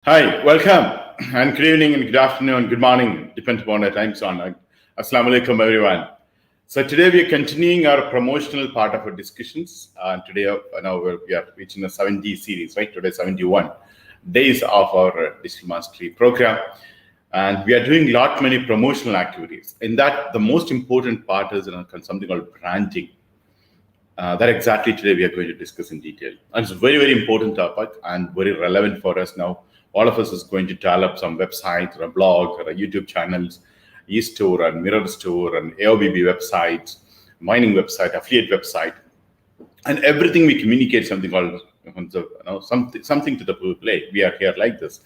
Hi, welcome, and good evening, and good afternoon, good morning, depending upon the time zone. Assalamu alaikum, everyone. So today we are continuing our promotional part of our discussions. Today, now we are reaching the 70 series, right? Today, 71 days of our digital mastery program, and we are doing many promotional activities. In that, the most important part is something called branding. That exactly today we are going to discuss in detail. And it's a very, very important topic and very relevant for us now. All of us is going to develop some websites or a blog or a YouTube channels, e-store and mirror store and AOBB websites, mining website, affiliate website, and everything we communicate something called something to the play. We are here like this.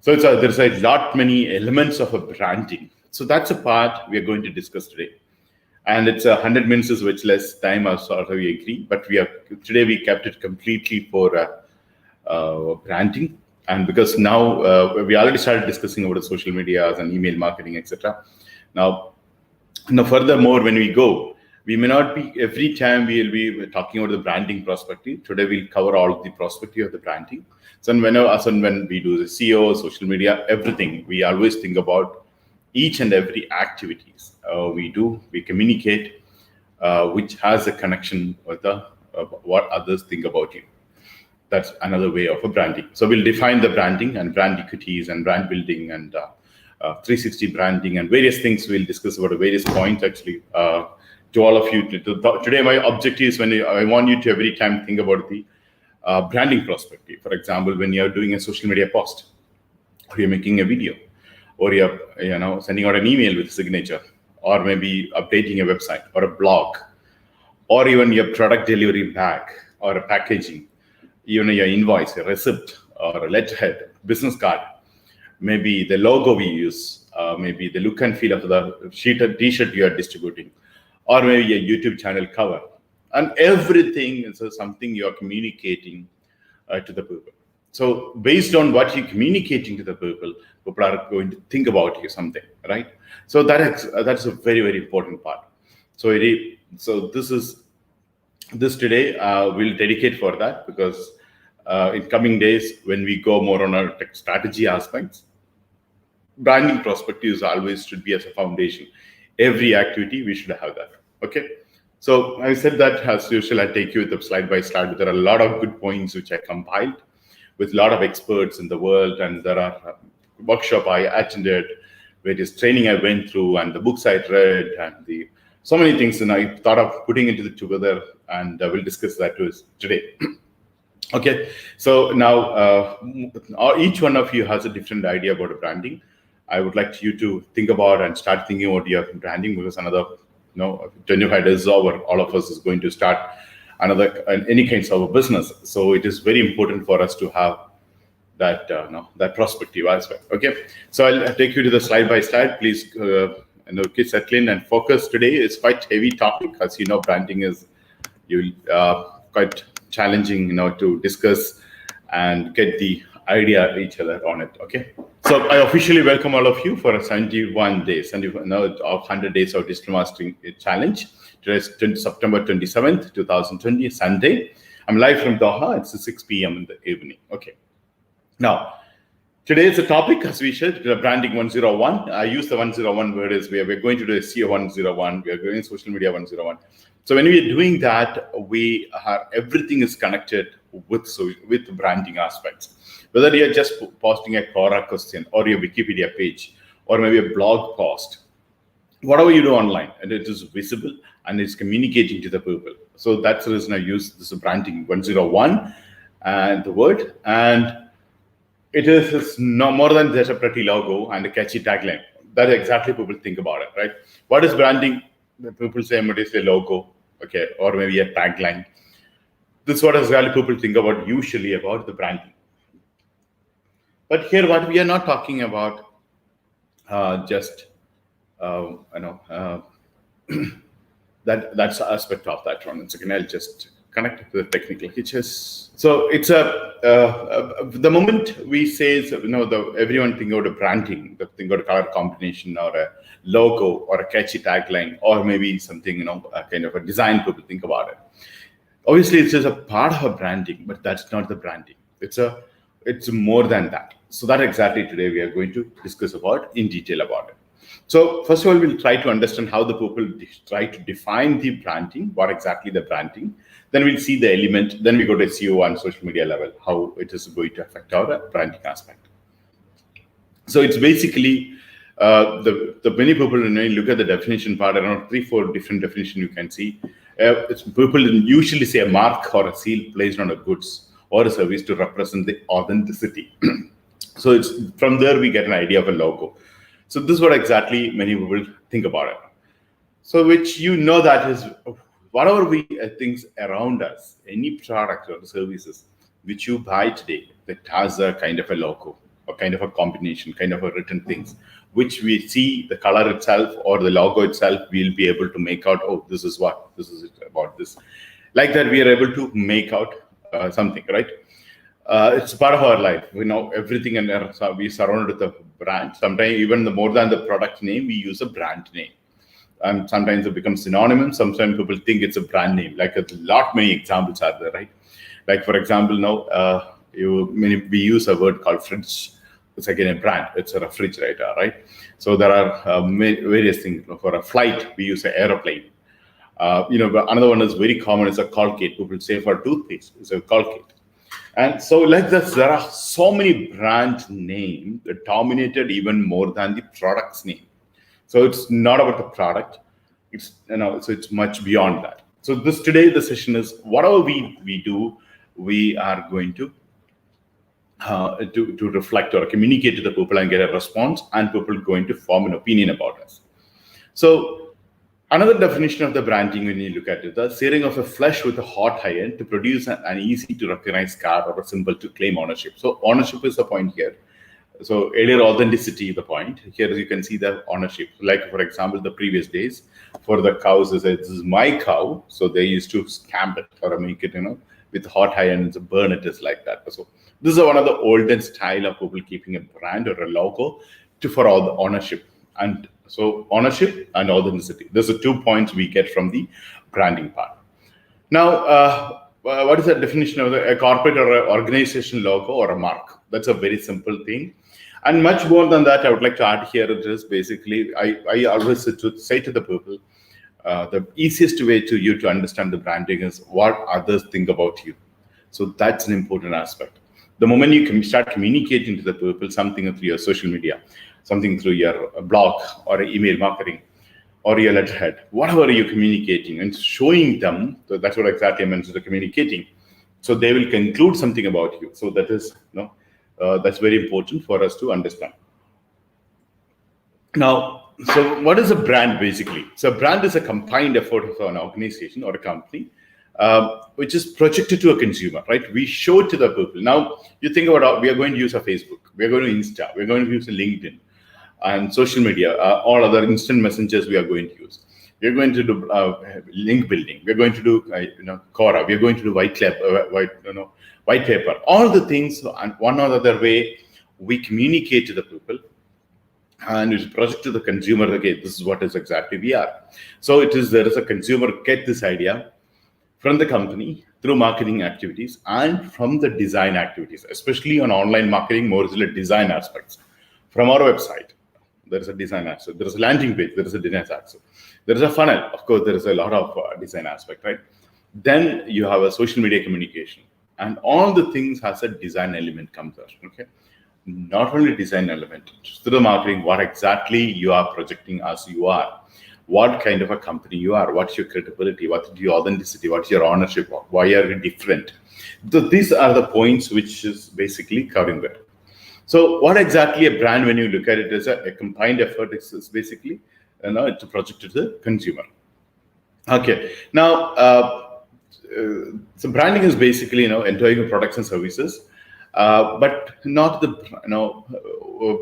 So there's a lot many elements of a branding. So that's a part we are going to discuss today. And it's 100 minutes is which less time, as sort of we agree. But today we kept it completely for branding, and because now we already started discussing about the social medias and email marketing, etc. Now, furthermore, when we go, we may not be every time we will be talking about the branding perspective. Today we'll cover all of the perspective of the branding. So when we do the SEO, social media, everything, we always think about each and every activities we communicate, which has a connection with what others think about you. That's another way of a branding. So we'll define the branding and brand equities and brand building and 360 branding and various things. We'll discuss about various points actually to all of you. Today, my objective is I want you to every time think about the branding perspective. For example, when you're doing a social media post, or you're making a video, or you're sending out an email with signature, or maybe updating a website or a blog, or even your product delivery bag or a packaging, even your invoice, a receipt or a letterhead, business card, maybe the logo we use, maybe the look and feel of the t-shirt you are distributing, or maybe a YouTube channel cover, and everything is something you are communicating to the people. So based on what you're communicating to the people are going to think about you something, right? So that's a very, very important part. So this today we'll dedicate for that, because in coming days when we go more on our tech strategy aspects, branding perspective always should be as a foundation. Every activity we should have that. Okay. So I said that, as usual, I'll take you with the slide by slide. There are a lot of good points which I compiled with a lot of experts in the world, and there are workshop I attended, various training I went through, and the books I read, and so many things, and I thought of putting it together, and we'll discuss that today. Okay, so now each one of you has a different idea about branding. I would like you to think about and start thinking about your branding, because another 25 days over, all of us is going to start any kinds of a business. So it is very important for us to have that that perspective as well. Okay, so I'll take you to the slide by slide. Please settle in and focus. Today is quite heavy topic, as you know. Branding is quite challenging to discuss and get the idea each other on it. Okay, so I officially welcome all of you for a 71 days and of 100 days of digital mastering challenge. Today is September 27th, 2020, Sunday. I'm live from Doha. It's 6 p.m. in the evening. Okay. Now, today is the topic, as we said, branding 101. I use the 101 word as we're going to do a SEO 101. We are doing social media 101. So when we are doing that, everything is connected with branding aspects. Whether you're just posting a Quora question or your Wikipedia page or maybe a blog post, whatever you do online, and it is visible and it's communicating to the people. So that's the reason I use this branding 101 and the word. And it's no more than just a pretty logo and a catchy tagline. That's exactly people think about it, right? What is branding? People say it is a logo, okay, or maybe a tagline. This is what really people think about usually about the branding. But here, what we are not talking about, that's the aspect of that one. Once again, I'll just connect it to the technical hitches. So it's the moment we say, everyone think about a branding, think about a color combination or a logo or a catchy tagline, or maybe something, a kind of a design people think about it. Obviously, it's just a part of a branding, but that's not the branding. it's more than that. So that exactly today we are going to discuss about in detail about it. So first of all, we'll try to understand how the people try to define the branding, what exactly the branding. Then we'll see the element. Then we go to SEO and social media level, how it is going to affect our branding aspect. So it's basically the many people, when you look at the definition part, around 3-4 different definitions you can see. People usually say a mark or a seal placed on a goods or a service to represent the authenticity. So it's from there we get an idea of a logo. So this is what exactly many people think about it. So which that is whatever we things around us, any product or services which you buy today that has a kind of a logo or kind of a combination, kind of a written things, which we see the color itself or the logo itself, we'll be able to make out, oh, this is about this. Like that, we are able to make out something, right? It's part of our life. We know everything, and we surrounded with a brand. Sometimes even more than the product name, we use a brand name. And sometimes it becomes synonymous. Sometimes people think it's a brand name. Like many examples are there, right? Like for example, now we use a word called fridge. It's again a brand. It's a refrigerator, right? So there are various things. For a flight, we use an aeroplane. Another one is very common. It's a Colgate. People say for toothpaste, it's a Colgate. And so like this, there are so many brand names that dominated even more than the product's name. So it's not about the product. It's so it's much beyond that. So today the session is whatever we do, we are going to reflect or communicate to the people and get a response, and people are going to form an opinion about us. So another definition of the branding, when you look at it, the searing of a flesh with a hot iron to produce an easy to recognize scar or a symbol to claim ownership. So ownership is the point here. So earlier authenticity is the point. Here you can see the ownership. Like for example, the previous days for the cows, this is my cow. So they used to stamp it or make it, with hot iron and burn it is like that. So this is one of the olden style of people keeping a brand or a logo for all the ownership. And so ownership and authenticity. Those are 2 points we get from the branding part. Now, what is the definition of a corporate or an organization logo or a mark? That's a very simple thing. And much more than that, I would like to add here, it is basically, I always say to the people, the easiest way to you to understand the branding is what others think about you. So that's an important aspect. The moment you start communicating to the people something through your social media, something through your blog or email marketing or your letterhead, whatever you're communicating and showing them, so that's what exactly I meant, the communicating. So they will conclude something about you. So that is, that's very important for us to understand. Now, so what is a brand basically? So a brand is a combined effort of an organization or a company, which is projected to a consumer, right? We show it to the people. Now, you think about we are going to use a Facebook, we are going to Insta, we're going to use a LinkedIn and social media, all other instant messengers we are going to use. We're going to do link building. We're going to do Quora. We're going to do white paper. All the things, and one or other way, we communicate to the people, and it's project to the consumer. Okay, this is what is exactly we are. So there is a consumer get this idea from the company through marketing activities and from the design activities, especially on online marketing, more is design aspects. From our website, there is a design aspect. There is a landing page. There is a design aspect. There is a funnel. Of course, there is a lot of design aspect, right? Then you have a social media communication, and all the things has a design element comes out. Okay, not only design element through the marketing. What exactly you are projecting as you are, what kind of a company you are, what's your credibility, what's your authenticity, what's your ownership, why are you different? So these are the points which is basically covering that. So what exactly a brand, when you look at it, is a combined effort. Is basically, it's a project to the consumer. Okay, now so branding is basically entering products and services, but not the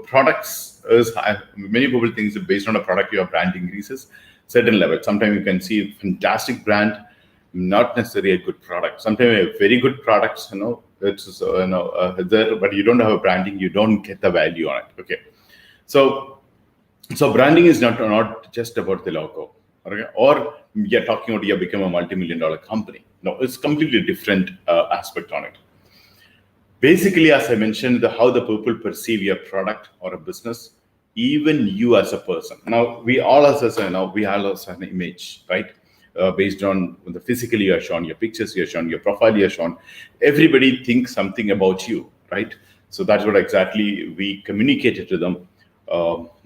products. Many people think that based on a product, your brand increases certain level. Sometimes you can see a fantastic brand, not necessarily a good product. Sometimes a very good products, it's there, but you don't have a branding, you don't get the value on it. Okay, so branding is not just about the logo, okay? Or you're talking about you become a multi-million-dollar company. No, it's completely different aspect on it. Basically, as I mentioned, how the people perceive your product or a business, even you as a person. Now, we all as we all have an image, right? Based on the physically you're shown, your pictures you're shown, your profile you're shown. Everybody thinks something about you, right? So that's what exactly we communicated to them,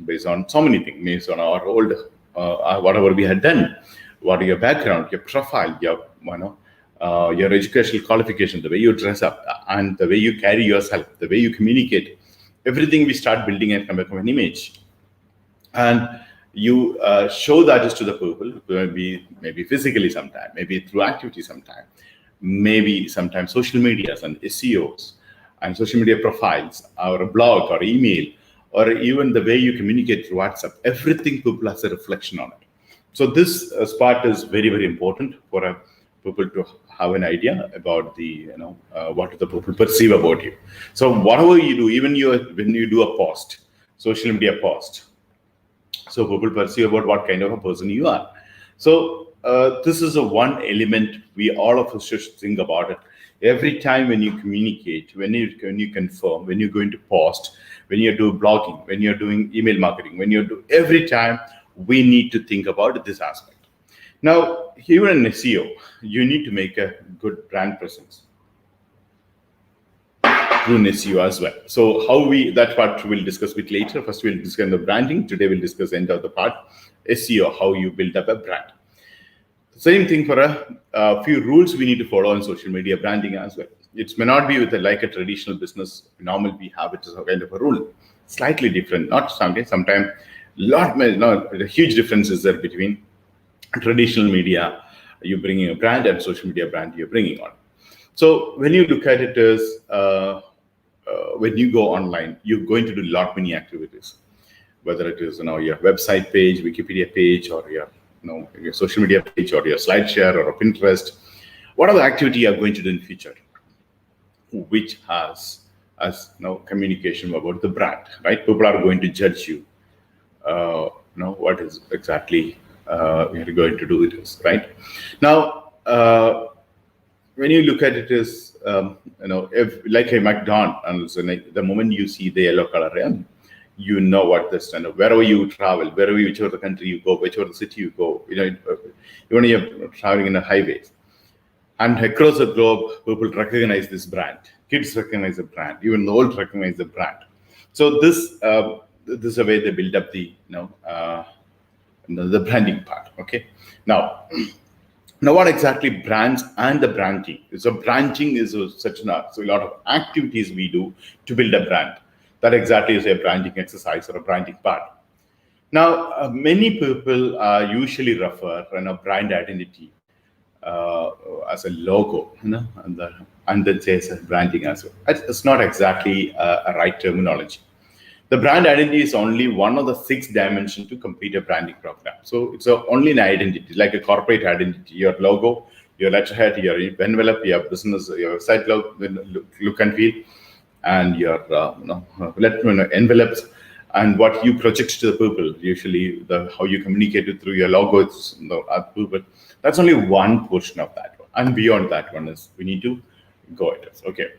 based on so many things, based on our old, whatever we had done, what are your background, your profile, your educational qualification, the way you dress up, and the way you carry yourself, the way you communicate, everything we start building and come back of an image. And you show that is to the people, maybe physically sometime, maybe through activity sometime, maybe sometimes social medias and SEOs and social media profiles, or a blog or email, or even the way you communicate through WhatsApp. Everything people has a reflection on it. So this part is very, very important for people to have an idea about the, what the people perceive about you. So whatever you do, even when you do a post, social media post, so people perceive about what kind of a person you are. So this is a one element we all of us should think about it. Every time when you communicate, when you confirm, when you're going to post, when you do blogging, when you're doing email marketing, every time we need to think about this aspect. Now, even in SEO, you need to make a good brand presence through SEO as well. So that part we'll discuss a bit later. First, we'll discuss the branding. Today, we'll discuss the end of the part, SEO, how you build up a brand. Same thing for a few rules we need to follow on social media branding as well. It may not be like a traditional business. Normally, we have it as a kind of a rule. Slightly different, not sometimes. Sometimes, a huge difference is there between traditional media, you're bringing a brand, and social media brand you're bringing on. So when you look at it as when you go online, you're going to do many activities, whether it is your website page, Wikipedia page, or your social media page, or your SlideShare, or a Pinterest. What are the activity you are going to do in future, which has as communication about the brand, right? People are going to judge you. What is exactly you're going to do with this, right? Now, when you look at it as, if like a McDonald's, the moment you see the yellow color, you know what this wherever you travel, whichever the country you go, whichever the city you go, even you're traveling in the highways, and across the globe, people recognize this brand. Kids recognize the brand, even the old recognize the brand. So this is a way they build up the the branding part. Okay, now what exactly brands and the branding? So branding is such a lot of activities we do to build a brand. That exactly is a branding exercise or a branding part. Now, many people usually refer brand identity as a logo, and then say it's a branding as well. It's not exactly a right terminology. The brand identity is only one of the 6 dimensions to complete a branding program. So it's only an identity, like a corporate identity. Your logo, your letterhead, your envelope, your business, your website look and feel, and your envelopes, and what you project to the people. Usually, how you communicate it through your logo, it's people. That's only one portion of that one. And beyond that one is we need to go at it. Okay,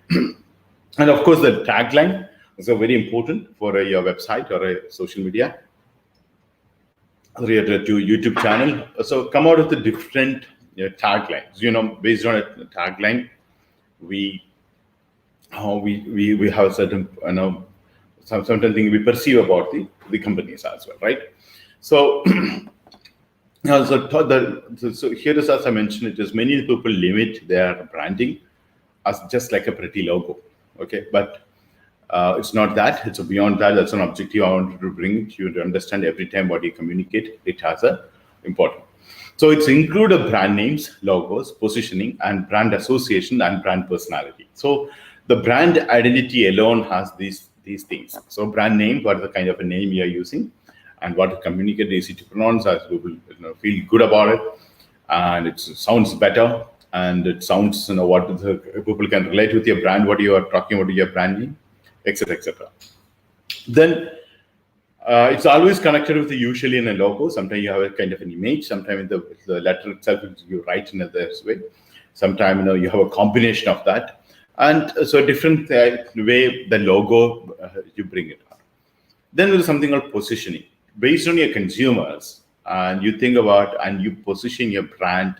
and of course the tagline. So very important for your website or a social media, or your YouTube channel. So come out with the different taglines. Based on a tagline, we have a certain certain thing we perceive about the companies as well, right? So so here is, as I mentioned, it is many people limit their branding as just like a pretty logo. Okay, but it's not that. It's beyond that. That's an objective I wanted to bring to you to understand. Every time what you communicate, it has a important. So it's include a brand names, logos, positioning, and brand association and brand personality. So the brand identity alone has these things. So brand name, what is the kind of a name you are using, and what to communicate, easy to pronounce, as people feel good about it, and it sounds better, and it sounds what the people can relate with your brand, what you are talking about your brand name, etc., etc. Then it's always connected with usually in a logo. Sometimes you have a kind of an image. Sometimes in the letter itself you write in this way. Sometimes you have a combination of that, And so different way the logo you bring it on. Then there is something called positioning. Based on your consumers, and you think about and you position your brand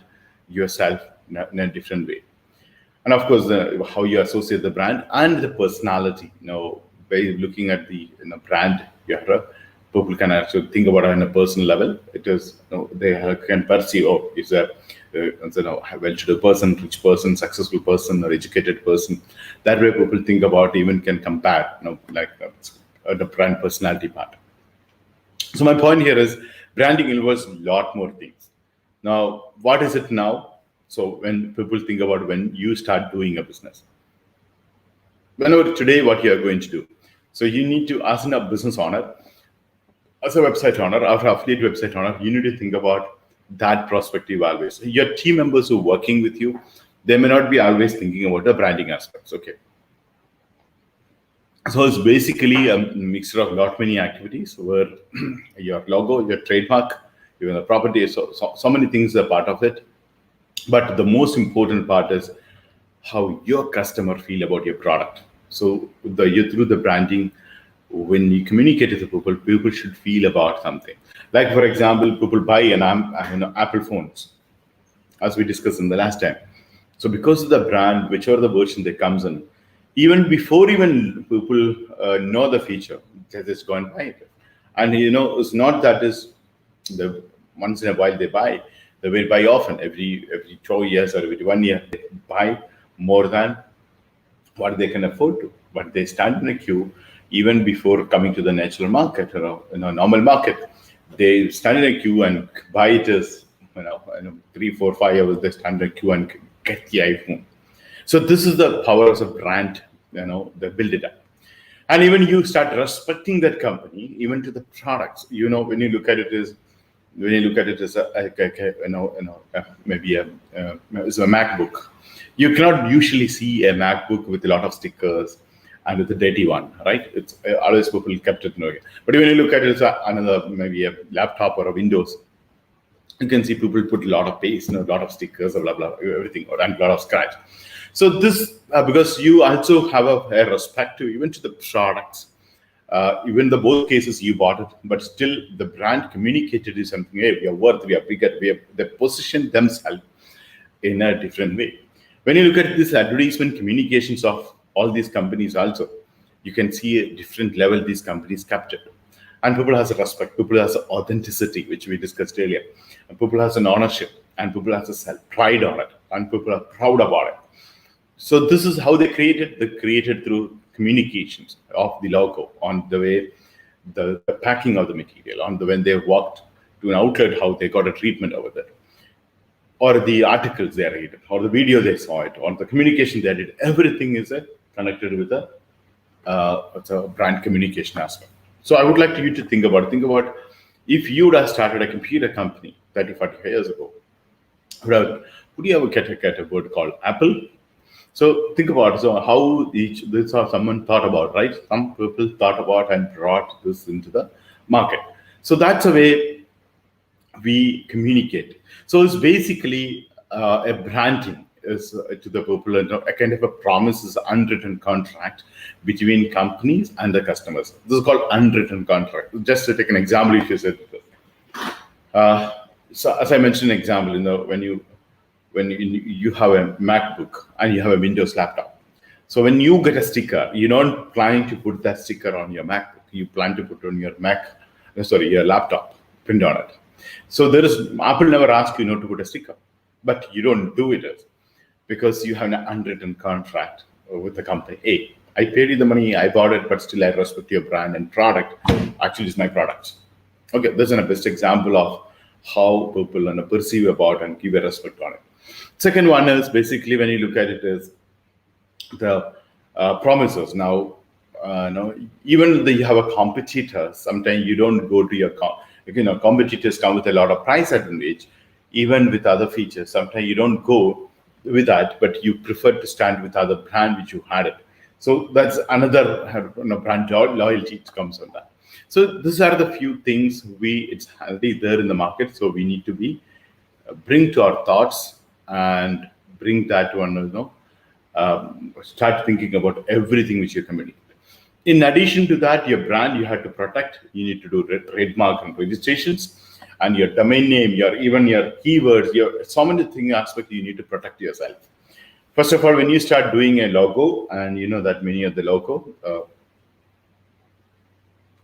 yourself in a different way. And of course, how you associate the brand and the personality. By looking at the brand, people can actually think about it on a personal level. It is they can perceive, oh, it's a well-to-do person, rich person, successful person, or educated person. That way, people think about, even can compare, the brand personality part. So my point here is branding involves a lot more things. Now, what is it now? So when people think about when you start doing a business, whenever today what you are going to do, so you need to, as a business owner, as a website owner, or affiliate website owner, you need to think about that perspective always. Your team members who are working with you, they may not be always thinking about the branding aspects. Okay. So it's basically a mixture of lot many activities where your logo, your trademark, even the property, so many things are part of it. But the most important part is how your customer feel about your product. So through the branding, when you communicate to the people should feel about something. Like for example, people buy an Apple phones, as we discussed in the last time. So because of the brand, whichever the version that comes in, even before even people know the feature, they just go and buy it. And it's not that is the once in a while they buy. They will buy often, every 2 years or every 1 year. They buy more than what they can afford to. But they stand in a queue even before coming to the natural market, normal market. They stand in a queue and buy it as 3, 4, 5 hours. They stand in a queue and get the iPhone. So this is the power of a brand. They build it up. And even you start respecting that company, even to the products. When you look at it as maybe it's a MacBook. You cannot usually see a MacBook with a lot of stickers and with a dirty one, right? It's always people kept it knowing. But when you look at it as another, maybe a laptop or a Windows, you can see people put a lot of paste, a lot of stickers, blah blah, everything, and a lot of scratch. So this because you also have a respect to even to the products. Even the both cases you bought it, but still the brand communicated is something. Hey, we are worth, we are bigger, they position themselves in a different way. When you look at this advertisement communications of all these companies, also you can see a different level these companies captured. And people has a respect, people has authenticity, which we discussed earlier. And people has an ownership, and people has a self pride on it, and people are proud about it. So this is how they created. They created through communications of the logo, on the way the packing of the material, on the when they walked to an outlet, how they got a treatment over there, or the articles they read, or the video they saw it, or the communication they did. Everything is connected with a brand communication aspect. So I would like you to think about if you would have started a computer company 30, 40 years ago, would you ever get a word called Apple? So think about how this how someone thought about, right? Some people thought about and brought this into the market. So that's a way we communicate. So it's basically a branding is to the people, a kind of a promises, unwritten contract between companies and the customers. This is called unwritten contract. Just to take an example, if you said, so as I mentioned, an example, when you have a MacBook and you have a Windows laptop. So when you get a sticker, you don't plan to put that sticker on your MacBook. You plan to put on your your laptop, print on it. So Apple never asks you not to put a sticker, but you don't do it because you have an unwritten contract with the company. Hey, I paid you the money, I bought it, but still I respect your brand and product. Actually, it's my products. Okay, this is a best example of how people perceive about and give a respect on it. Second one is basically when you look at it is the promises. Now, even though you have a competitor, sometimes you don't go to your competitors come with a lot of price advantage, even with other features. Sometimes you don't go with that, but you prefer to stand with other brand which you had it. So that's another brand loyalty comes on that. So these are the few things it's already there in the market. So we need to bring to our thoughts and bring that one, start thinking about everything which you communicate. In addition to that, your brand you have to protect. You need to do trademark and registrations, and your domain name, even your keywords, your so many thing aspect you need to protect yourself. First of all, when you start doing a logo, and you know that many of the logo,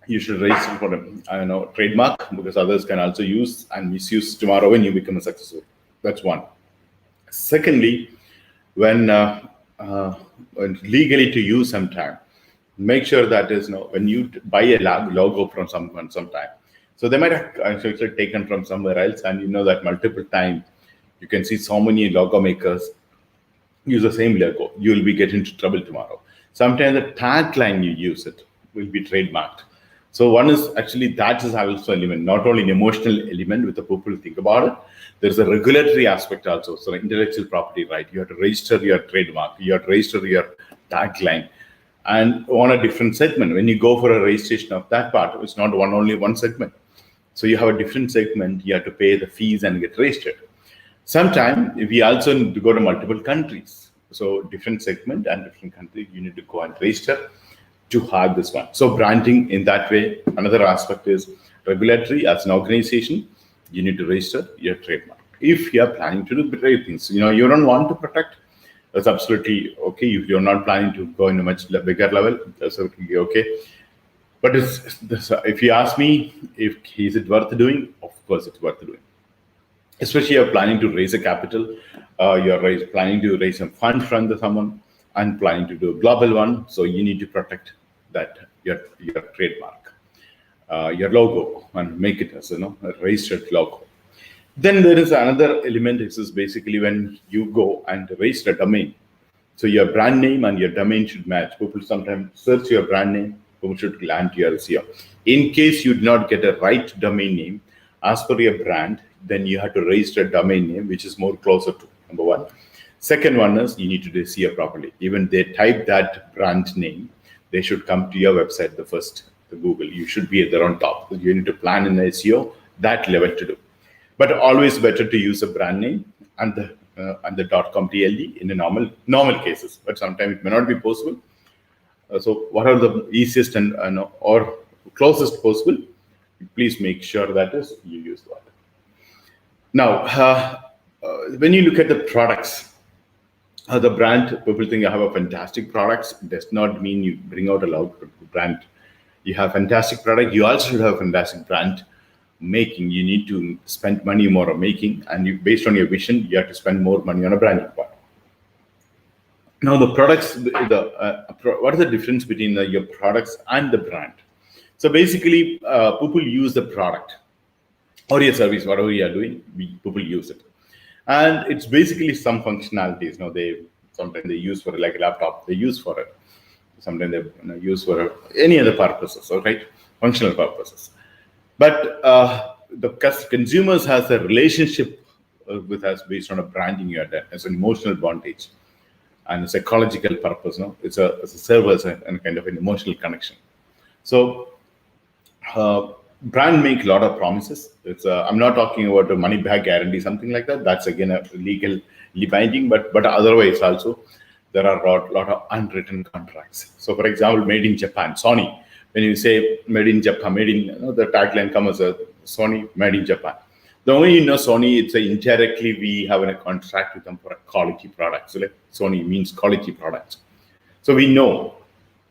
you should register for a trademark, because others can also use and misuse tomorrow when you become a successful. That's one. Secondly, when legally to use sometime, make sure that is when you buy a logo from someone sometime, so they might have actually taken from somewhere else, and you know that multiple times you can see so many logo makers use the same logo. You will be getting into trouble tomorrow. Sometimes the tagline you use it will be trademarked. So one is actually that is also an element, not only an emotional element with the people think about it. There's a regulatory aspect also. So intellectual property right, you have to register your trademark, you have to register your tagline, and on a different segment. When you go for a registration of that part, it's not only one segment. So you have a different segment, you have to pay the fees and get registered. Sometimes we also need to go to multiple countries. So different segment and different country, you need to go and register to have this one. So branding in that way. Another aspect is regulatory. As an organization, you need to register your trademark. If you are planning to do great things, you don't want to protect, that's absolutely okay. If you're not planning to go in a much bigger level, that's okay. But if you ask me, is it worth doing? Of course, it's worth doing. Especially you're planning to raise a capital, you're planning to raise some fund from someone, and planning to do a global one. So you need to protect that your trademark, your logo, and make it as a registered logo. Then there is another element. This is basically when you go and register a domain. So your brand name and your domain should match. People sometimes search your brand name. People should land to your SEO. In case you do not get a right domain name as per your brand, then you have to register a domain name which is more closer to number one. Second one is you need to do SEO properly. Even they type that brand name, they should come to your website the first, the Google. You should be there on top. You need to plan in SEO that level to do. But always better to use a brand name and the .com TLD in the normal cases. But sometimes it may not be possible. So what are the easiest and or closest possible? Please make sure that is you use that. Now, when you look at the products, the brand, people think you have a fantastic products. Does not mean you bring out a loud brand. You have fantastic product. You also should have fantastic brand making. You need to spend money more on making, and based on your vision, you have to spend more money on a branding part. Now, the products, what is the difference between your products and the brand? So basically, people use the product or your service, whatever you are doing, people use it. And it's basically some functionalities. Sometimes they use for like a laptop, they use for it. Sometimes they use for any other purposes, right? Functional purposes. But the consumers has a relationship with us based on a branding you are done as an emotional bondage and a psychological purpose. It's a serve and kind of an emotional connection. So brand make a lot of promises. I'm not talking about a money back guarantee, something like that. That's again a legally binding, but otherwise also there are a lot of unwritten contracts. So for example, made in Japan, Sony. When you say made in Japan, the tagline comes as a Sony made in Japan. The only Sony, it's indirectly we have a contract with them for a quality product. So like Sony means quality products. So we know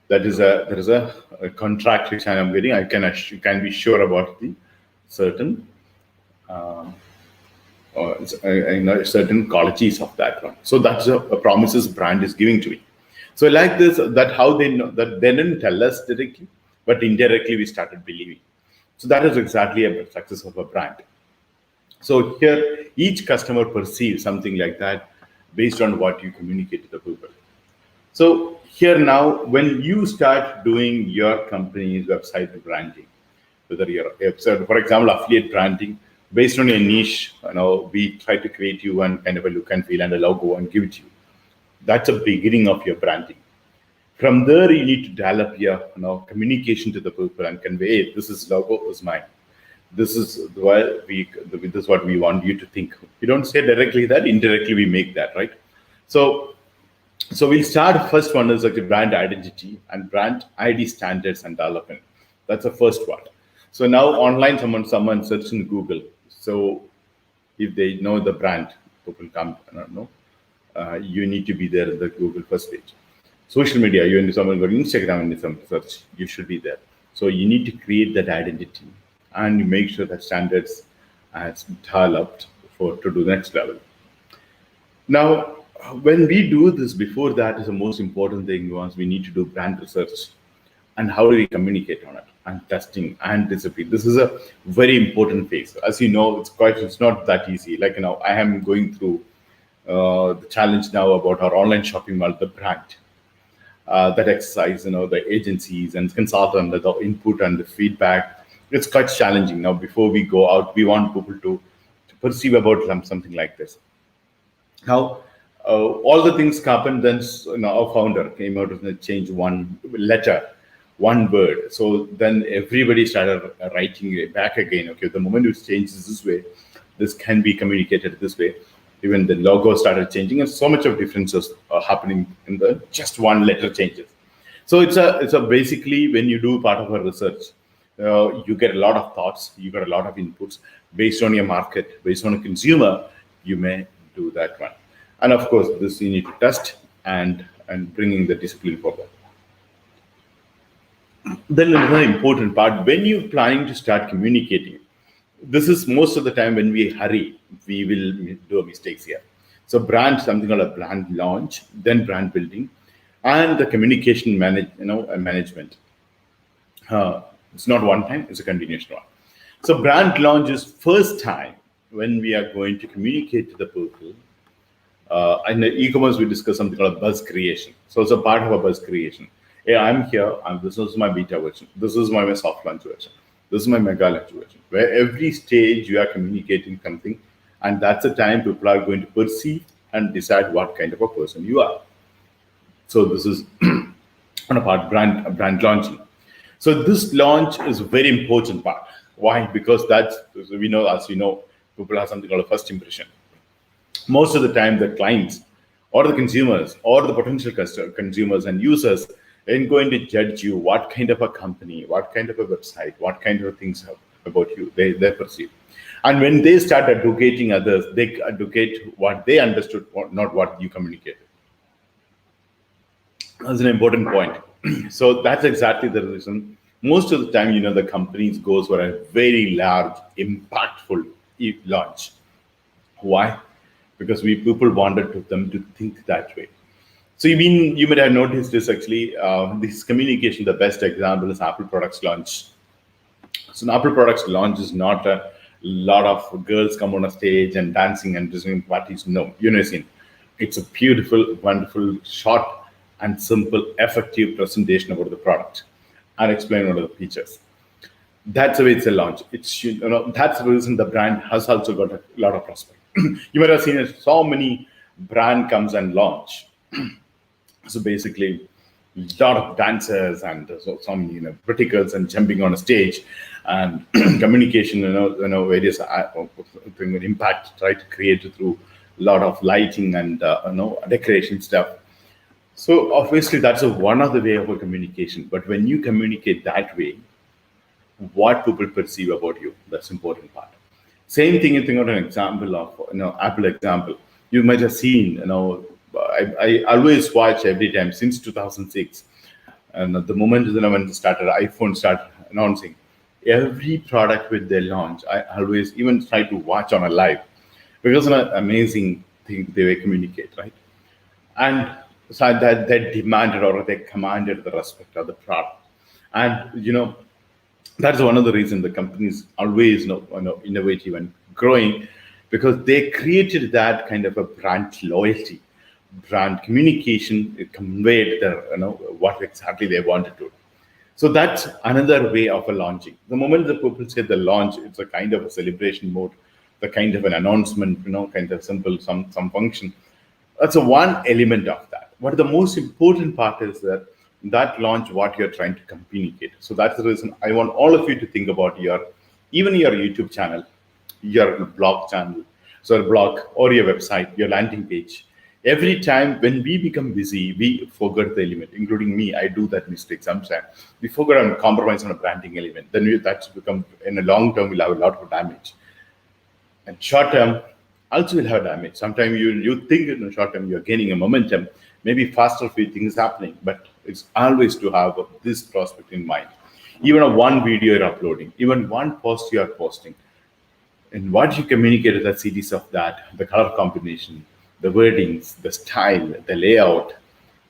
that there is a contract which I am getting. I can be sure about the certain certain qualities of that one. So that's a promises brand is giving to me. So like this, that how they know that they didn't tell us directly, but indirectly we started believing. So that is exactly a success of a brand. So here, each customer perceives something like that based on what you communicate to the people. So here now, when you start doing your company's website branding, whether your website, for example, affiliate branding, based on your niche, we try to create you one kind of a look and feel and a logo and give it to you. That's a beginning of your branding. From there, you need to develop your communication to the people and convey, hey, this is logo is mine. This is what we want you to think. You don't say directly that, indirectly we make that, right? So So we'll start. First one is like the brand identity and brand ID standards and development. That's the first one. So now online, someone search in Google. So if they know the brand, people come. I don't know. You need to be there in the Google first page. Social media, you and someone go to Instagram and some search, you should be there. So you need to create that identity and you make sure that standards are developed for to do the next level. Now, when we do this, before that is the most important thing was we need to do brand research and how do we communicate on it and testing and discipline. This is a very important phase. As you know, it's not that easy. Like I am going through the challenge now about our online shopping mall, the brand. That exercise, the agencies and consultant, the input and the feedback. It's quite challenging. Now, before we go out, we want people to perceive about something like this. How all the things happen, then our founder came out and changed one letter, one word. So then everybody started writing it back again. Okay, the moment it changes this way, this can be communicated this way. Even the logo started changing, and so much of differences are happening in the just one letter changes. So it's a basically when you do part of a research, you get a lot of thoughts, you get a lot of inputs based on your market, based on a consumer. You may do that one, and of course, this you need to test and bringing the discipline forward. Then another important part when you're planning to start communicating, this is most of the time when we hurry, we will do mistakes here. So brand, something called a brand launch, then brand building, and the communication management. It's not one time; it's a continuation one. So brand launch is first time when we are going to communicate to the people. In the e-commerce, we discuss something called buzz creation. So it's a part of a buzz creation. Hey, I'm here. This is my beta version. This is my soft launch version. This is my mega launch version. Where every stage you are communicating something, and that's the time people are going to perceive and decide what kind of a person you are. So this is on a part brand launching. So this launch is a very important part. Why? Because that's we know, as you know, people have something called a first impression. Most of the time the clients or the consumers or the potential consumers and users are going to judge you what kind of a company, what kind of a website, what kind of things about you they perceive. And when they start educating others, they educate what they understood, not what you communicated. That's an important point. So that's exactly the reason. Most of the time, the companies goes for a very large, impactful launch. Why? Because people wanted them to think that way. So you might have noticed this actually. This communication, the best example is Apple products launch. So an Apple products launch is not a lot of girls come on a stage and dancing and doing parties. No, it's a beautiful, wonderful, short and simple, effective presentation about the product and explain what are the features. That's the way it's a launch. That's the reason the brand has also got a lot of prospect. You might have seen it. So many brand comes and launch. So basically, a lot of dancers and some pretty girls and jumping on a stage and communication. Various impact try to create through a lot of lighting and decoration stuff. So obviously that's one of the way of a communication. But when you communicate that way, what people perceive about you, that's important part. Same thing, you think of an example of Apple example. You might have seen, I always watch every time since 2006, and at the moment when iPhone started announcing every product with their launch, I always even try to watch on a live because of an amazing thing they will communicate, right? And so that they demanded or they commanded the respect of the product, and that's one of the reasons the companies always innovative and growing, because they created that kind of a brand loyalty, brand communication. It conveyed what exactly they wanted to. So that's another way of a launching. The moment the people say the launch, it's a kind of a celebration mode, the kind of an announcement, kind of simple some function. That's a one element of that. What the most important part is that launch what you're trying to communicate. So that's the reason I want all of you to think about even your YouTube channel, your blog channel, so a blog or your website, your landing page. Every time when we become busy, we forget the element, including me. I do that mistake sometimes. We forget and compromise on a branding element. Then that's become, in a long term, will have a lot of damage. And short term also will have damage. Sometimes you think in the short term you're gaining a momentum, maybe faster few things happening, but it's always to have this prospect in mind. Even a one video you're uploading, even one post you are posting, and what you communicate is a series of that, the color combination, the wordings, the style, the layout.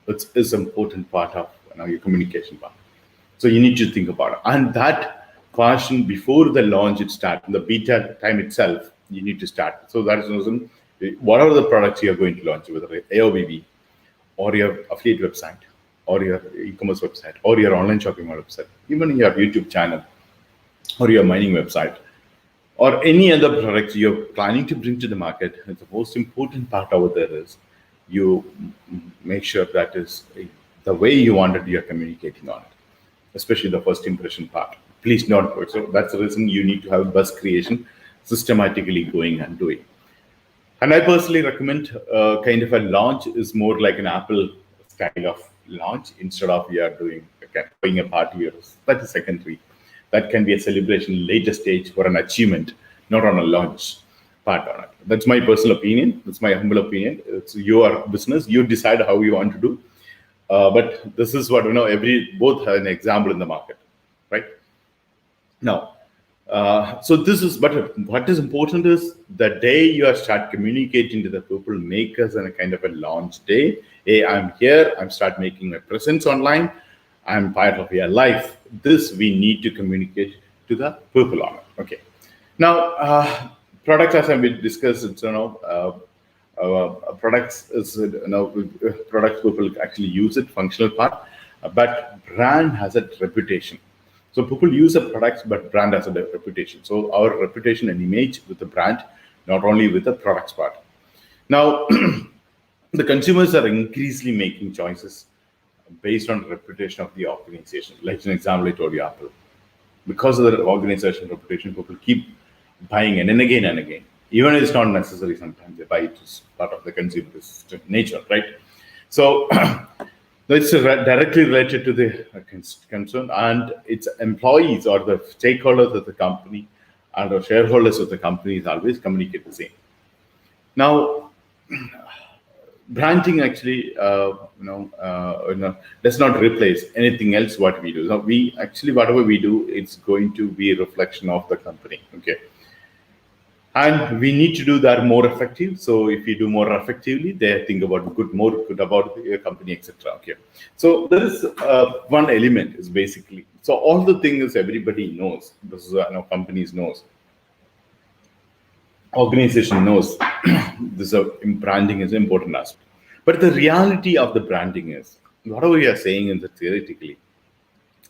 It's is an important part of your communication part. So you need to think about it. And that caution before the launch it starts, the beta time itself, you need to start. So that is the reason, whatever the products you are going to launch, whether AOBB or your affiliate website or your e-commerce website or your online shopping website, even your YouTube channel or your mining website, or any other products you're planning to bring to the market, the most important part over there is you make sure that is the way you wanted you're communicating on it, especially the first impression part. Please not work. So that's the reason you need to have buzz creation systematically going and doing. And I personally recommend kind of a launch is more like an Apple style of launch instead of we are doing a party or that is secondary. That can be a celebration later stage for an achievement, not on a launch part on it. That's my personal opinion. That's my humble opinion. It's your business. You decide how you want to do. But this is what both have an example in the market, right? Now, so this is, but what is important is the day you are start communicating to the people, make us a kind of a launch day. Hey, I'm here. I'm start making my presence online. I'm part of your life. This we need to communicate to the people on it. Okay. Now, products as we discussed, it's products is products people actually use it, functional part, but brand has a reputation. So people use the products, but brand has a reputation. So our reputation and image with the brand, not only with the products part. Now, the consumers are increasingly making choices based on reputation of the organization. Like an example, I told you Apple. Because of the organization reputation, people keep buying and again and again. Even if it's not necessary, sometimes they buy it as part of the consumerist nature, right? So it's directly related to the concern, and its employees or the stakeholders of the company and the shareholders of the company is always communicate the same. Now, branding actually, does not replace anything else what we do. So we actually, whatever we do, it's going to be a reflection of the company. Okay. And we need to do that more effective. So if we do more effectively, they think about more good about the company, etc. Okay. So there is one element is basically, so all the things everybody knows, this is companies knows, organization knows this branding is important aspect. But the reality of the branding is, whatever we are saying in the theoretically,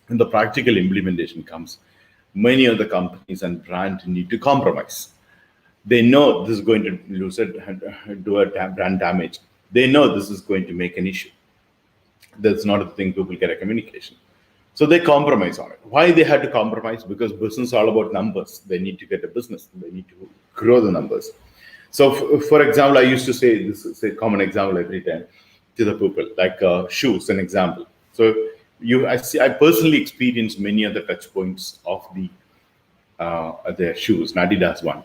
when the practical implementation comes, many of the companies and brand need to compromise. They know this is going to lose it and do a brand damage. They know this is going to make an issue. That's not a thing people get a communication. So they compromise on it. Why they had to compromise? Because business is all about numbers. They need to get a business. They need to grow the numbers. So, for example, I used to say, this is a common example every time to the people, like shoes, an example. So I personally experienced many of the touch points of their shoes, Adidas one.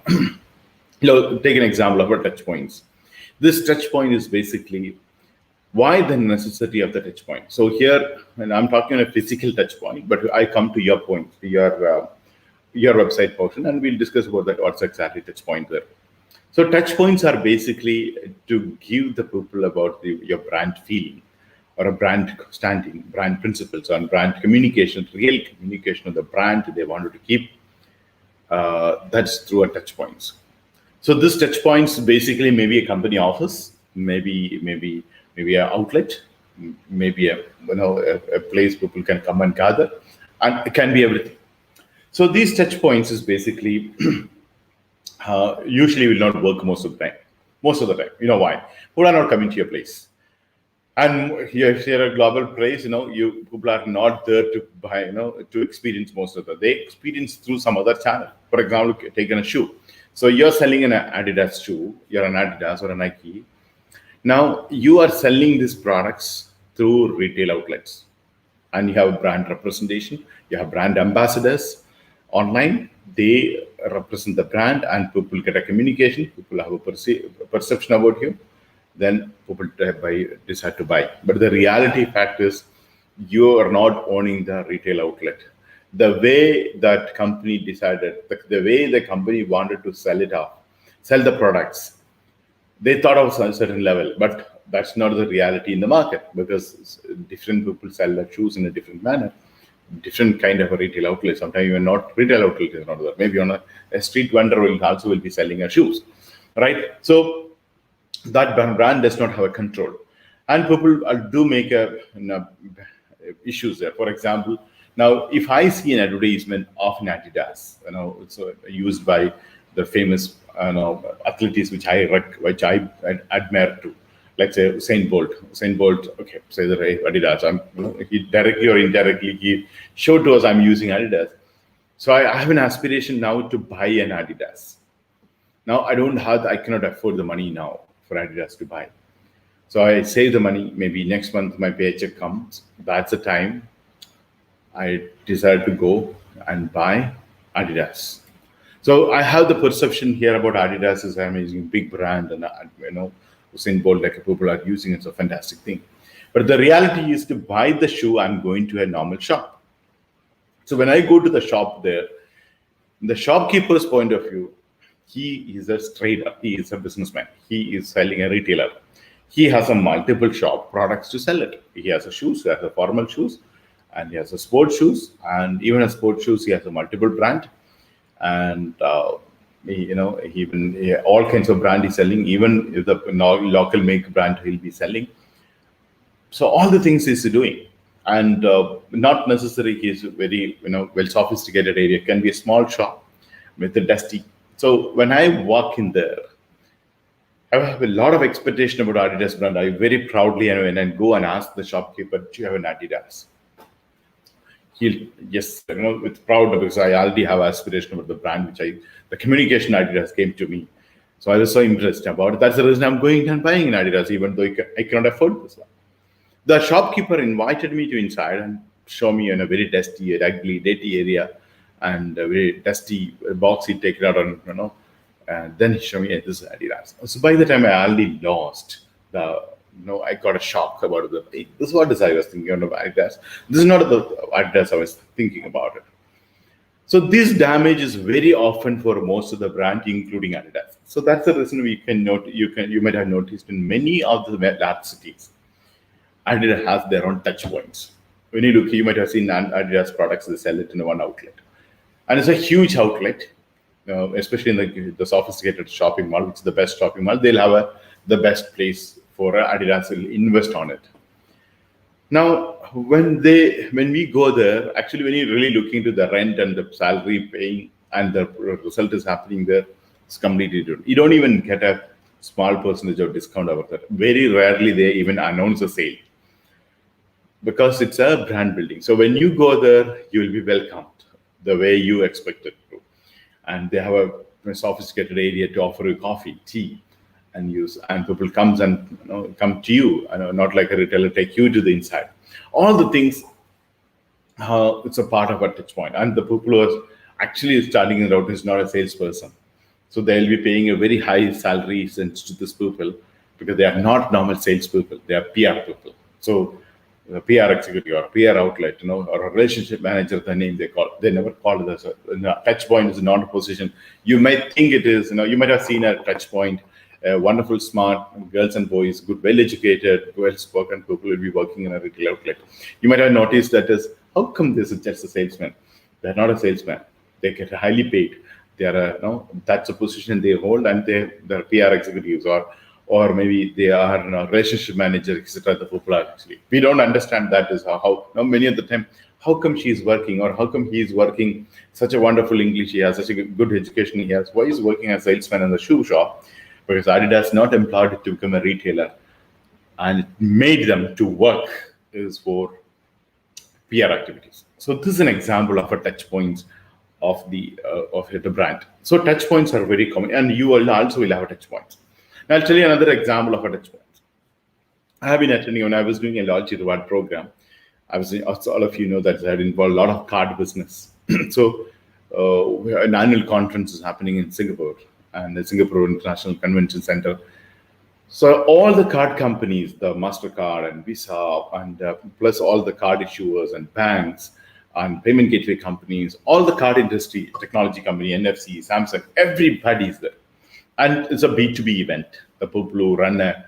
Take an example of a touch points. This touch point is basically why the necessity of the touch point. So here, and I'm talking a physical touch point, but I come to your point, to your website portion, and we'll discuss about that. What's exactly touch point there? So touch points are basically to give the people about your brand feeling or a brand standing, brand principles, and brand communication, real communication of the brand they wanted to keep. That's through a touch points. So this touch points basically maybe a company office, maybe an outlet, maybe a place people can come and gather, and it can be everything. So these touch points is basically usually will not work most of the time. Most of the time, you know why? People are not coming to your place. And here a global place, you people are not there to buy, to experience most of that. They experience through some other channel. For example, taking a shoe. So you're selling an Adidas shoe, you're an Adidas or a Nike. Now you are selling these products through retail outlets, and you have brand representation, you have brand ambassadors online. They represent the brand, and people get a communication. People have a perception about you. Then people decide to buy. But the reality fact is, you are not owning the retail outlet. The way that company decided, the way the company wanted to sell the products, they thought of a certain level, but that's not the reality in the market, because different people sell their shoes in a different manner, different kind of a retail outlet. Sometimes even not retail outlet is not there. Maybe on a street vendor will be selling her shoes, right? So that brand does not have a control, and people do make issues there. For example, now if I see an advertisement of an Adidas, it's used by the famous athletes which I admire to, like say Saint Bolt, okay, say the Adidas. He directly or indirectly he showed to us I'm using Adidas. So I have an aspiration now to buy an Adidas. Now I cannot afford the money now for Adidas to buy. So I save the money. Maybe next month my paycheck comes. That's the time I decide to go and buy Adidas. So I have the perception here about Adidas as I'm using big brand, and Usain Bolt, like people are using it's a fantastic thing. But the reality is, to buy the shoe, I'm going to a normal shop. So when I go to the shop there, the shopkeeper's point of view, he is a trader, he is a businessman, he is selling a retailer. He has a multiple shop products to sell it. He has a shoes, he has a formal shoes, and he has a sports shoes, and even a sports shoes, he has a multiple brand, and all kinds of brand he's selling. Even if the local make brand he'll be selling. So all the things he's doing, and not necessarily he's very well sophisticated area. It can be a small shop with a dusty. So when I walk in there, I have a lot of expectation about Adidas brand. I very proudly and go and ask the shopkeeper, "Do you have an Adidas?" He'll yes, with proud, because I already have aspiration about the brand, the communication Adidas came to me. So I was so impressed about it. That's the reason I'm going and buying an Adidas, even though I cannot afford this one. The shopkeeper invited me to inside and show me in a very dusty, ugly, dirty area, and a very dusty box he'd taken out on, and then he showed me, hey, this is Adidas. So by the time I already lost I got a shock about this is what I was thinking of Adidas. This is not the Adidas I was thinking about it. So this damage is very often for most of the brand, including Adidas. So that's the reason you might have noticed in many of the large cities, Adidas has their own touch points. When you look, you might have seen Adidas products, they sell it in one outlet. And it's a huge outlet, especially in the sophisticated shopping mall, which is the best shopping mall. They'll have the best place for Adidas will invest on it. Now, when we go there, actually, when you're really looking to the rent and the salary paying, and the result is happening there, it's completely different. You don't even get a small percentage of discount over that. Very rarely they even announce a sale, because it's a brand building. So when you go there, you will be welcomed the way you expected to. And they have a sophisticated area to offer you coffee, tea, and people come to you, not like a retailer take you to the inside. All the things, it's a part of a touch point. And the people who are actually starting it out is not a salesperson. So they'll be paying a very high salary to these people, because they are not normal salespeople. They are PR people. So a PR executive or PR outlet, or a relationship manager, the name they never call it as a touch point. Is not a position. You might think it is, you might have seen a touch point, wonderful, smart girls and boys, good, well-educated, well-spoken people will be working in a retail outlet. You might have noticed that is, how come this is just a salesman? They're not a salesman. They get highly paid. They are that's a position they hold, and they're PR executives, or maybe they are relationship manager, etc. The people are actually. We don't understand that is how many of the time, how come she is working, or how come he is working such a wonderful English, he has such a good education he has. Why is working as a salesman in the shoe shop? Because Adidas not employed to become a retailer, and it made them to work is for PR activities. So this is an example of a touch points of the brand. So touch points are very common, and you will also have a touch points. Now I'll tell you another example of a touch point. I have been attending when I was doing a loyalty reward program. I was, also, all of you know that that involved a lot of card business. So, an annual conference is happening in Singapore and the Singapore International Convention Center. So all the card companies, the Mastercard and Visa, and plus all the card issuers and banks and payment gateway companies, all the card industry, technology company, NFC, Samsung, everybody is there, and it's a B2B event. The people who run a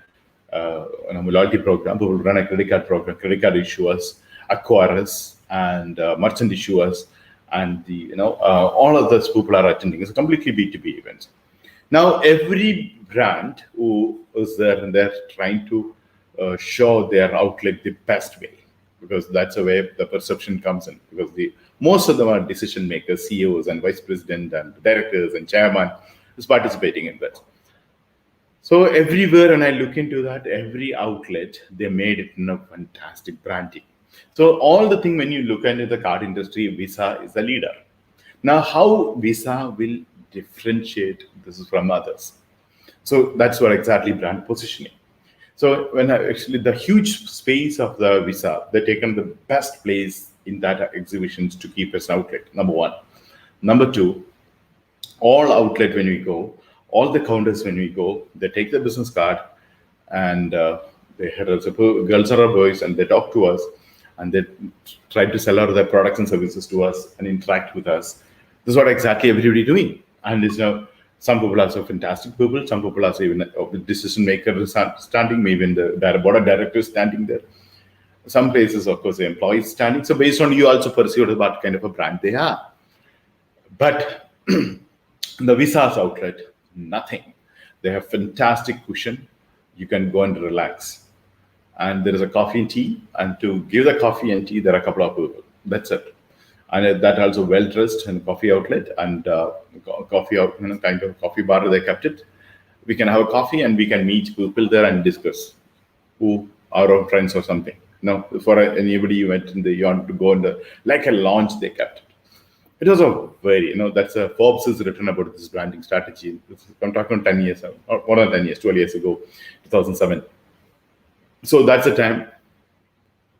loyalty program, people who run a credit card program, credit card issuers, acquirers, and merchant issuers, and the all of those people are attending. It's a completely B2B event. Now, every brand who is there and they're trying to show their outlet the best way, because that's the way the perception comes in. Because the most of them are decision makers, CEOs and vice president and directors and chairman is participating in that. So everywhere, when I look into that, every outlet they made it in a fantastic branding. So all the thing when you look into the card industry, Visa is the leader. Now, how Visa will differentiate this from others? So that's what exactly brand positioning. So when actually the huge space of the Visa, they've taken the best place in that exhibitions to keep us outlet. Number one. Number two, all outlet when we go, all the counters when we go, they take the business card and they had also girls or boys and they talk to us and they try to sell out their products and services to us and interact with us. This is what exactly everybody doing. And it's some people are so fantastic people. Some people are even the decision maker standing, maybe in the board of directors standing there. Some places, of course, the employees standing. So based on you also perceive what kind of a brand they are. But the Visa's outlet, nothing. They have fantastic cushion. You can go and relax. And there is a coffee and tea. And to give the coffee and tea, there are a couple of people. That's it. And that also well dressed and coffee outlet and coffee out, kind of coffee bar. They kept it. We can have a coffee and we can meet people there and discuss who are our friends or something. No, for anybody you went in you want to go in like a lounge, they kept it. It was a very, that's Forbes has written about this branding strategy. I'm talking 10 years, or more than 10 years, 12 years ago, 2007. So that's the time.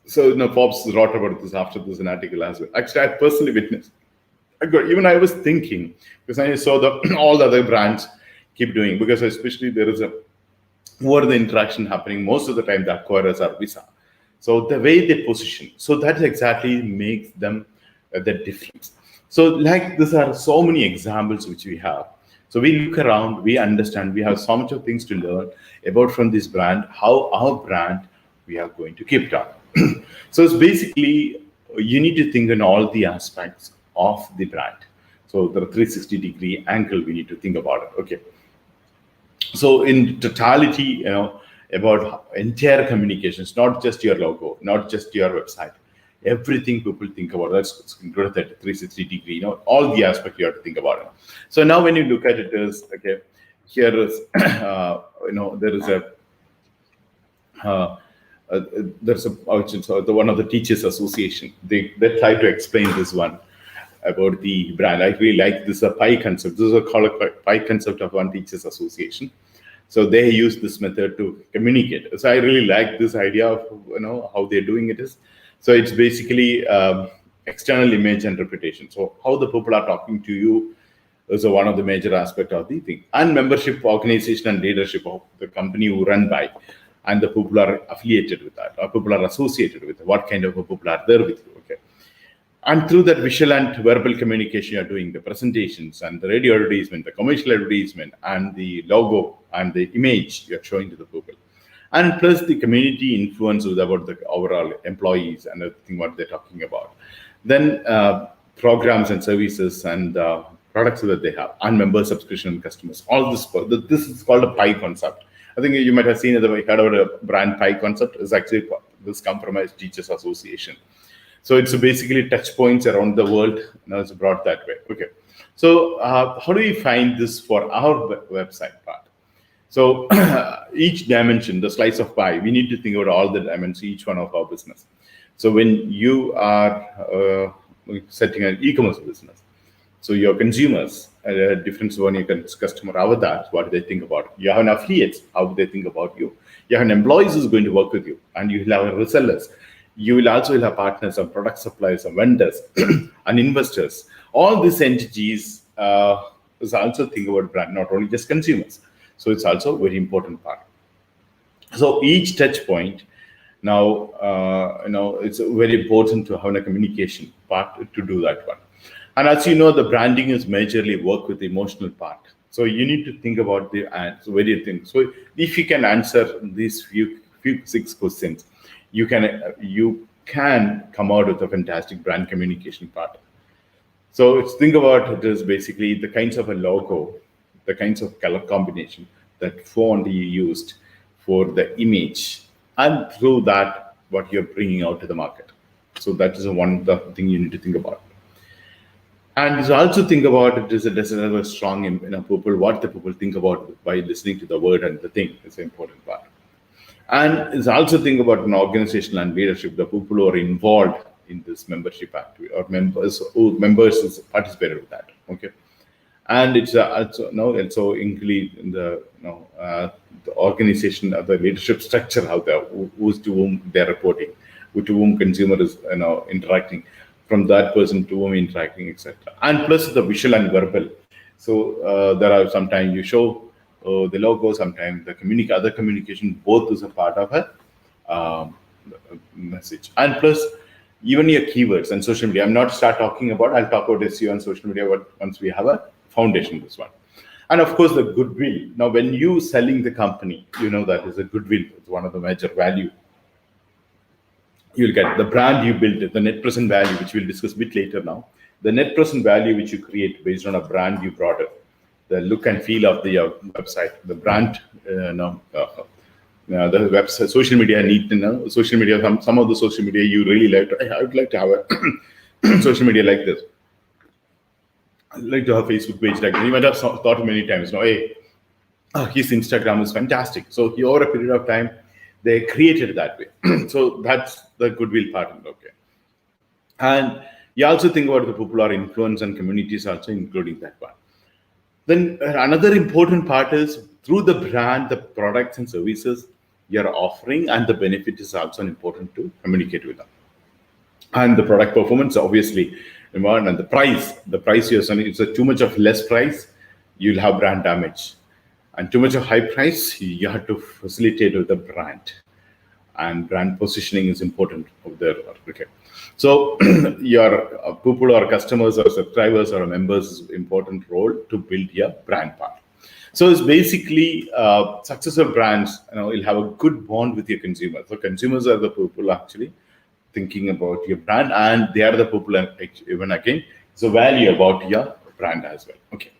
So Forbes wrote about this after this an article as well. Actually, I personally witnessed. Even I was thinking, because I saw all the other brands keep doing, because especially there is over the interaction happening, most of the time the acquirers are Visa. So the way they position, so that exactly makes them the difference. So like these are so many examples which we have. So we look around, we understand, we have so much of things to learn about from this brand, how our brand we are going to keep it up. So it's basically, you need to think in all the aspects of the brand. So the 360-degree angle we need to think about it. Okay. So in totality, about entire communications, not just your logo, not just your website, everything people think about. That's included that 360-degree, all the aspects you have to think about it. So now when you look at it is, okay, here is, there is there's one of the teachers association. They try to explain this one about the brand. I really like this pie concept. This is called a pie concept of one teachers association. So they use this method to communicate. So I really like this idea of how they're doing it is. So it's basically external image and reputation. So how the people are talking to you is one of the major aspect of the thing. And membership, organization, and leadership of the company you run by, and the people are affiliated with that, or people are associated with it. What kind of people are there with you? Okay. And through that visual and verbal communication, you're doing the presentations and the radio advertisement, the commercial advertisement, and the logo and the image you're showing to the people. And plus the community influence about the overall employees and everything what they're talking about. Then programs and services and products that they have, and member subscription customers. All this is called a pie concept. I think you might have seen it, heard about a brand pie concept. Is actually this compromised teachers association. So it's basically touch points around the world. Now it's brought that way. Okay. So how do we find this for our website part? So each dimension, the slice of pie, we need to think about all the dimensions, each one of our business. So when you are setting an e-commerce business, So your consumers, different one, your customer avatars, what do they think about? You have an affiliates, how do they think about you? You have an employees who's going to work with you, and you will have resellers. You will also have partners, some product suppliers, some vendors, and investors. All these entities is also think about brand, not only just consumers. So it's also a very important part. So each touch point now, it's very important to have a communication part to do that one. And as you know, the branding is majorly work with the emotional part. So you need to think about the very thing. So if you can answer these few 6 questions, you can come out with a fantastic brand communication part. So it's think about it is basically the kinds of a logo, the kinds of color combination, that font you used for the image, and through that, what you're bringing out to the market. So that is one the thing you need to think about. And you also think about it is a strong people, what the people think about by listening to the word and the thing is an important part. And it's also think about an organization and leadership, the people who are involved in this membership activity, or members participated with that. Okay. And it's also also include in the organization, the leadership structure, how who's to whom they're reporting, to whom consumer is interacting, from that person to whom interacting, etc. And plus the visual and verbal. So there are sometimes you show the logo, sometimes the other communication, both is a part of a message. And plus even your keywords and social media. I'm not start talking about. I'll talk about SEO and social media once we have a foundation. This one, and of course the goodwill. Now, when you selling the company, that is a goodwill. It's one of the major value. You'll get the brand you built, the net present value, which we'll discuss a bit later now. The net present value which you create based on a brand you brought it, the look and feel of the website, the brand, the website, social media need to know. Social media, some of the social media you really like. I would like to have a social media like this. I'd like to have a Facebook page like this. You might have thought many times, hey, his Instagram is fantastic. So over a period of time, they created it that way. So that's the goodwill part. Okay. And you also think about the popular influence and communities also including that one. Then another important part is through the brand, the products and services you're offering, and the benefit is also important to communicate with them. And the product performance, obviously, and the price you're selling, it's too much of less price, you'll have brand damage. And too much of high price, you have to facilitate with the brand. And brand positioning is important of their okay. So your people or customers or subscribers or members is important role to build your brand part. So it's basically successful brands, will have a good bond with your consumers. So consumers are the people actually thinking about your brand, and they are the people even again, so value about your brand as well. Okay.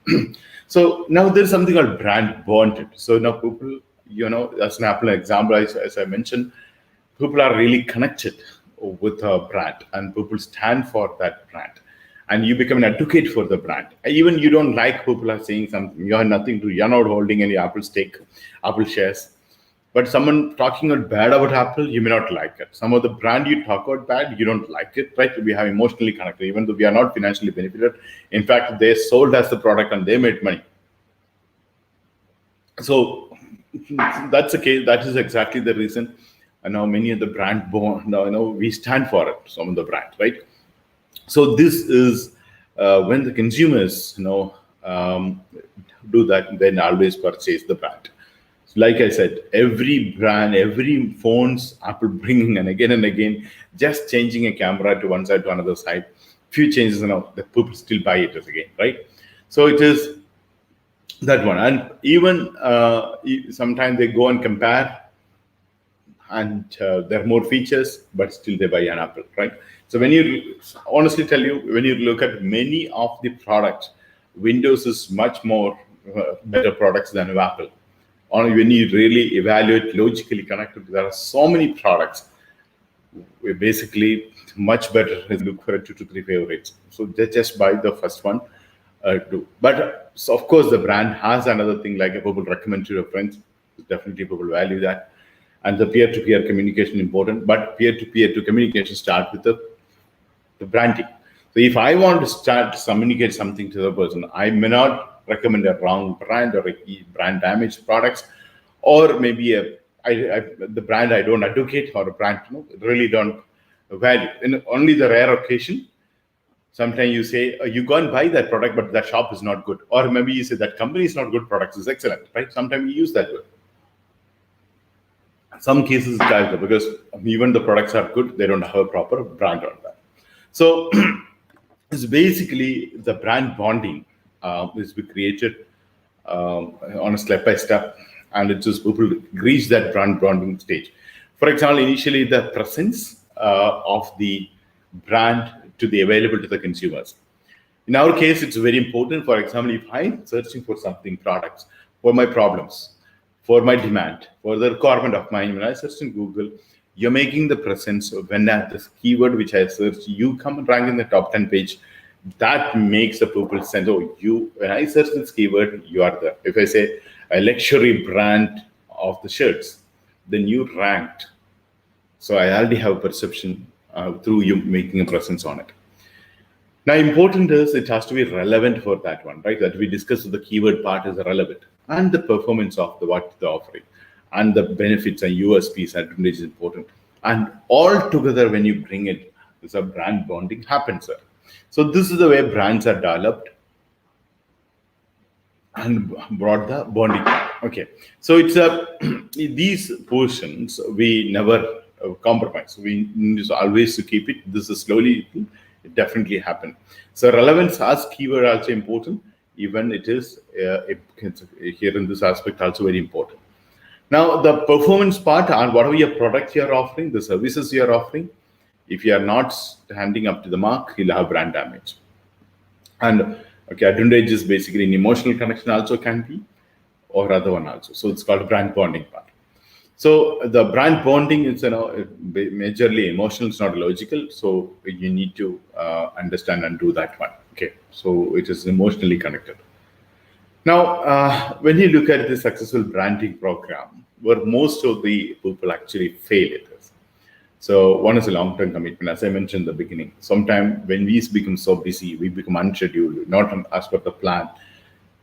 So now there's something called brand bonded. So now people, as an example, as I mentioned, people are really connected with a brand, and people stand for that brand, and you become an advocate for the brand. Even you don't like people are saying something, you have nothing to, you're not holding any Apple stake, Apple shares, but someone talking bad about Apple, you may not like it. Some of the brand you talk about bad, you don't like it, right? We have emotionally connected, even though we are not financially benefited. In fact, they sold us the product and they made money. So that's the case. That is exactly the reason. And now many of the brand we stand for it, some of the brand, right? So this is when the consumers, do that, then always purchase the brand. Like I said, every brand, every phones, Apple bringing and again, just changing a camera to one side to another side, few changes, the people still buy it again, right? So it is that one. And even sometimes they go and compare, and there are more features, but still they buy an Apple, right? So when you honestly tell you, when you look at many of the products, Windows is much more better products than Apple. Or when you really evaluate logically connected, there are so many products. We're basically much better is look for a 2 to 3 favorites. So just buy the first one. But so of course, the brand has another thing like people recommend to your friends. Definitely, people value that. And the peer-to-peer communication important, but peer-to-peer communication start with the branding. So if I want to start to communicate something to the person, I may not recommend a wrong brand or a brand damaged products, or maybe the brand I don't advocate, or a brand really don't value. In only the rare occasion, sometimes you say you go and buy that product, but that shop is not good, or maybe you say that company is not good, products is excellent, right? Sometimes you use that word. Some cases it's either because even the products are good, they don't have a proper brand on that. So it's basically the brand bonding is be created on a step by step, and it's just people reach that brand bonding stage. For example, initially the presence of the brand to be available to the consumers. In our case, it's very important. For example, if I'm searching for something, products for my problems, for my demand, for the requirement of mine, when I search in Google, you're making the presence. When at this keyword which I search, you come and rank in the top 10 page. That makes the people sense, oh, you, when I search this keyword, you are there. If I say a luxury brand of the shirts, then you ranked. So I already have a perception through you making a presence on it. Now, important is it has to be relevant for that one, right? That we discussed the keyword part is relevant, and the performance of what the offering, and the benefits and USPs advantage is important. And all together, when you bring it, there's a brand bonding happens, sir. So this is the way brands are developed and brought the bonding. Okay, so it's a these portions we never compromise. We need to always to keep it. This is slowly it definitely happen. So relevance as keyword also important. Even it is here in this aspect also very important. Now the performance part and whatever your product you are offering, the services you are offering, if you are not standing up to the mark, you'll have brand damage. And okay, advantage is basically an emotional connection also can be, or other one also. So it's called brand bonding part. So the brand bonding is majorly emotional, it's not logical. So you need to understand and do that one. Okay, so it is emotionally connected. Now, when you look at the successful branding program, where most of the people actually fail at this. So one is a long-term commitment, as I mentioned in the beginning. Sometimes when we become so busy, we become unscheduled, not as per the plan.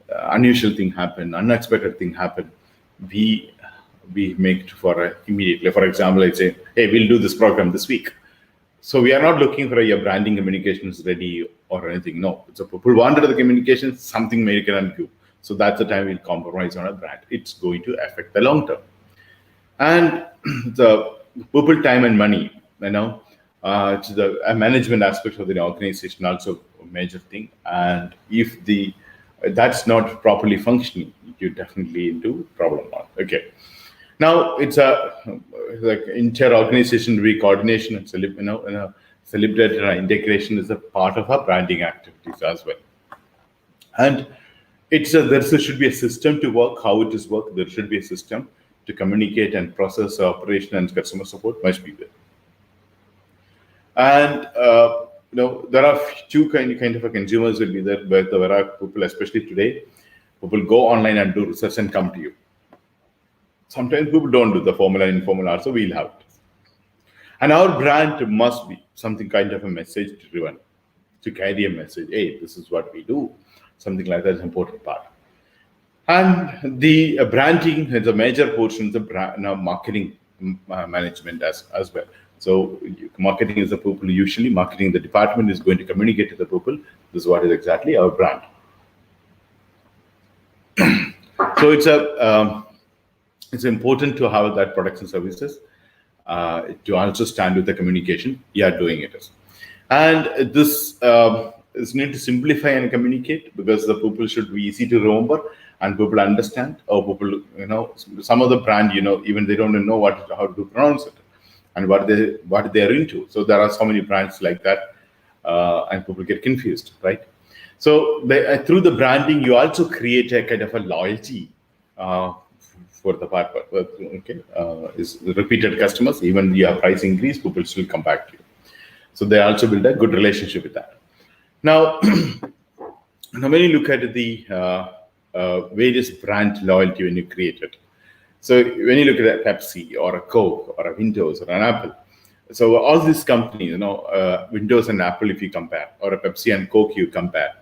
Unusual thing happen, unexpected thing happen. We make it for immediately. For example, I say, hey, we'll do this program this week. So we are not looking for your branding communications ready or anything. No, so people wanted the communication, something may can do. So that's the time we'll compromise on a brand. It's going to affect the long term. And the people time and money, it's the management aspect of the organization also a major thing. And if that's not properly functioning, you definitely into problem. Okay. Now it's a like inter-organization coordination and celebrated integration is a part of our branding activities as well. And there should be a system to work, how it is work. There should be a system to communicate and process operation and customer support must be there. And there are two kind of consumers will be there, but there are people, especially today, people go online and do research and come to you. Sometimes people don't do the formal and informal also, we'll have it. And our brand must be something kind of a message driven to carry a message. Hey, this is what we do. Something like that is an important part. And the branding is a major portion of the marketing management as well. So marketing is the people, usually marketing the department is going to communicate to the people. This is what is exactly our brand. So it's important to have that products and services to also stand with the communication. You are doing it. And this is need to simplify and communicate because the people should be easy to remember and people understand. Or people, some of the brand, even they don't know how to pronounce it and what they're into. So there are so many brands like that, and people get confused, right? So through the branding, you also create a kind of a loyalty for the part. Okay, is repeated customers. Even your price increase, people still come back to you. So they also build a good relationship with that. Now, when you look at the various brand loyalty when you create it. So when you look at a Pepsi or a Coke or a Windows or an Apple, So all these companies, Windows and Apple, if you compare, or a Pepsi and Coke, you compare.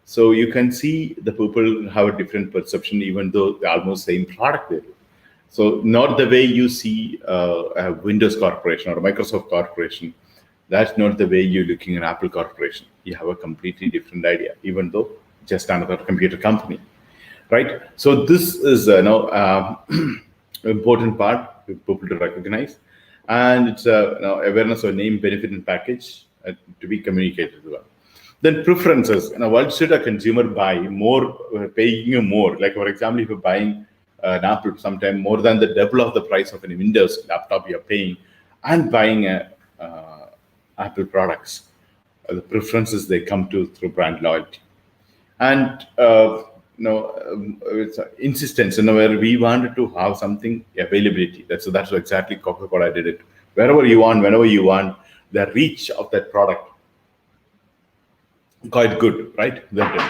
So you can see the people have a different perception, even though they're almost same product they do. So not the way you see a Windows Corporation or a Microsoft Corporation. That's not the way you're looking at Apple Corporation. You have a completely different idea, even though just another computer company, right? So this is important part for people to recognize, and it's a awareness of name, benefit, and package to be communicated as well. Then preferences. What should a consumer buy? More, paying you more. Like for example, if you're buying an Apple, sometime more than the double of the price of a Windows laptop you're paying, and buying a Apple products. The preferences they come to through brand loyalty, and it's insistence. Where we wanted to have something availability. That's exactly Coca-Cola did it. Wherever you want, whenever you want, the reach of that product quite good, right?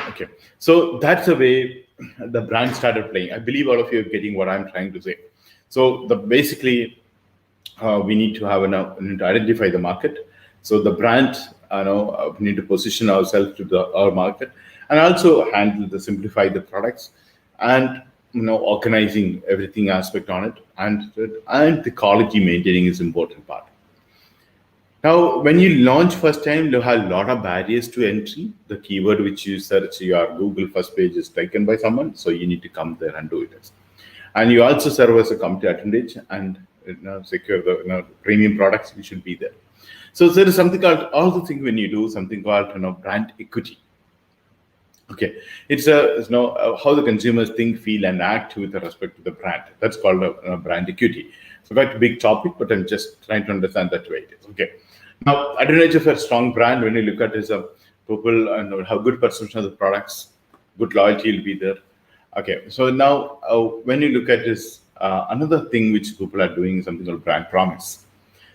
Okay. So that's the way the brand started playing. I believe all of you are getting what I'm trying to say. So basically, we need to have we need to identify the market. So the brand, we need to position ourselves to our market, and also simplify the products, and organizing everything aspect on it, and the quality maintaining is important part. Now, when you launch first time, you have a lot of barriers to entry. The keyword which you search, your Google first page is taken by someone, so you need to come there and do it. And you also serve as a company advantage and secure the premium products. You should be there. So there is something called, all the things when you do something called brand equity. Okay, it's how the consumers think, feel, and act with respect to the brand. That's called a brand equity. So quite a big topic, but I'm just trying to understand that way it is. Okay. Now, advantage of a strong brand, when you look at is people have good perception of the products, good loyalty will be there. Okay, so now when you look at this, another thing which people are doing is something called brand promise.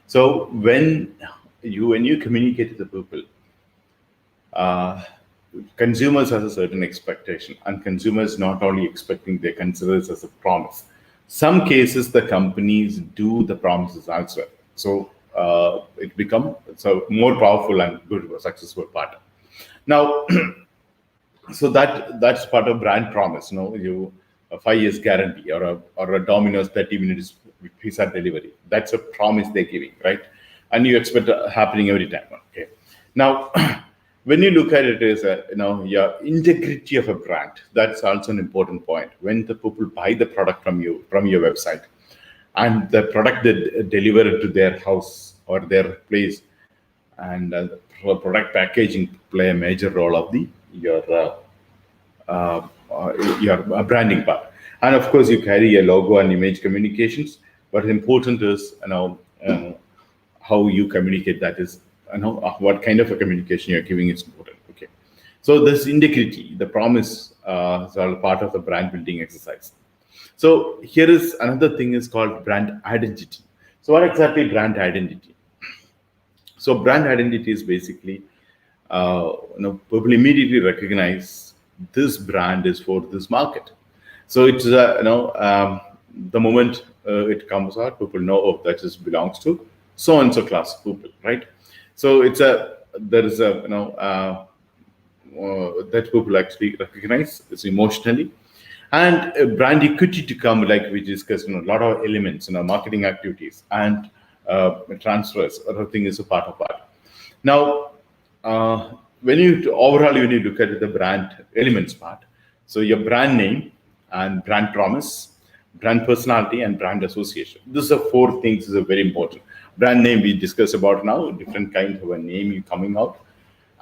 So when you communicate to the people, consumers has a certain expectation, and consumers not only expecting, they consider this as a promise. Some cases the companies do the promises as well. So it become more powerful and good, successful part. Now, so that's part of brand promise. You a 5 years guarantee, or a Domino's 30 minutes pizza delivery. That's a promise they're giving, right? And you expect it happening every time. Okay. Now, when you look at it as your integrity of a brand, that's also an important point. When the people buy the product from your website, and the product they deliver it to their house or their place, and product packaging play a major role of your branding part. And of course, you carry a logo and image communications. But important is how you communicate. That is, what kind of a communication you're giving is important. Okay, so this integrity, the promise, is all part of the brand building exercise. So here is another thing is called brand identity. So what exactly brand identity? So brand identity is basically, people immediately recognize this brand is for this market. So it's the moment it comes out, people know, oh, that just belongs to so and so class of people, right? So there is that people actually recognize it's emotionally. And brand equity to come, like we discussed, a lot of elements, marketing activities and transfers. Everything is a part of that. Now, when you look at the brand elements part, so your brand name and brand promise, brand personality, and brand association. These are 4 things is very important. Brand name we discussed about now, different kinds of a name you coming out,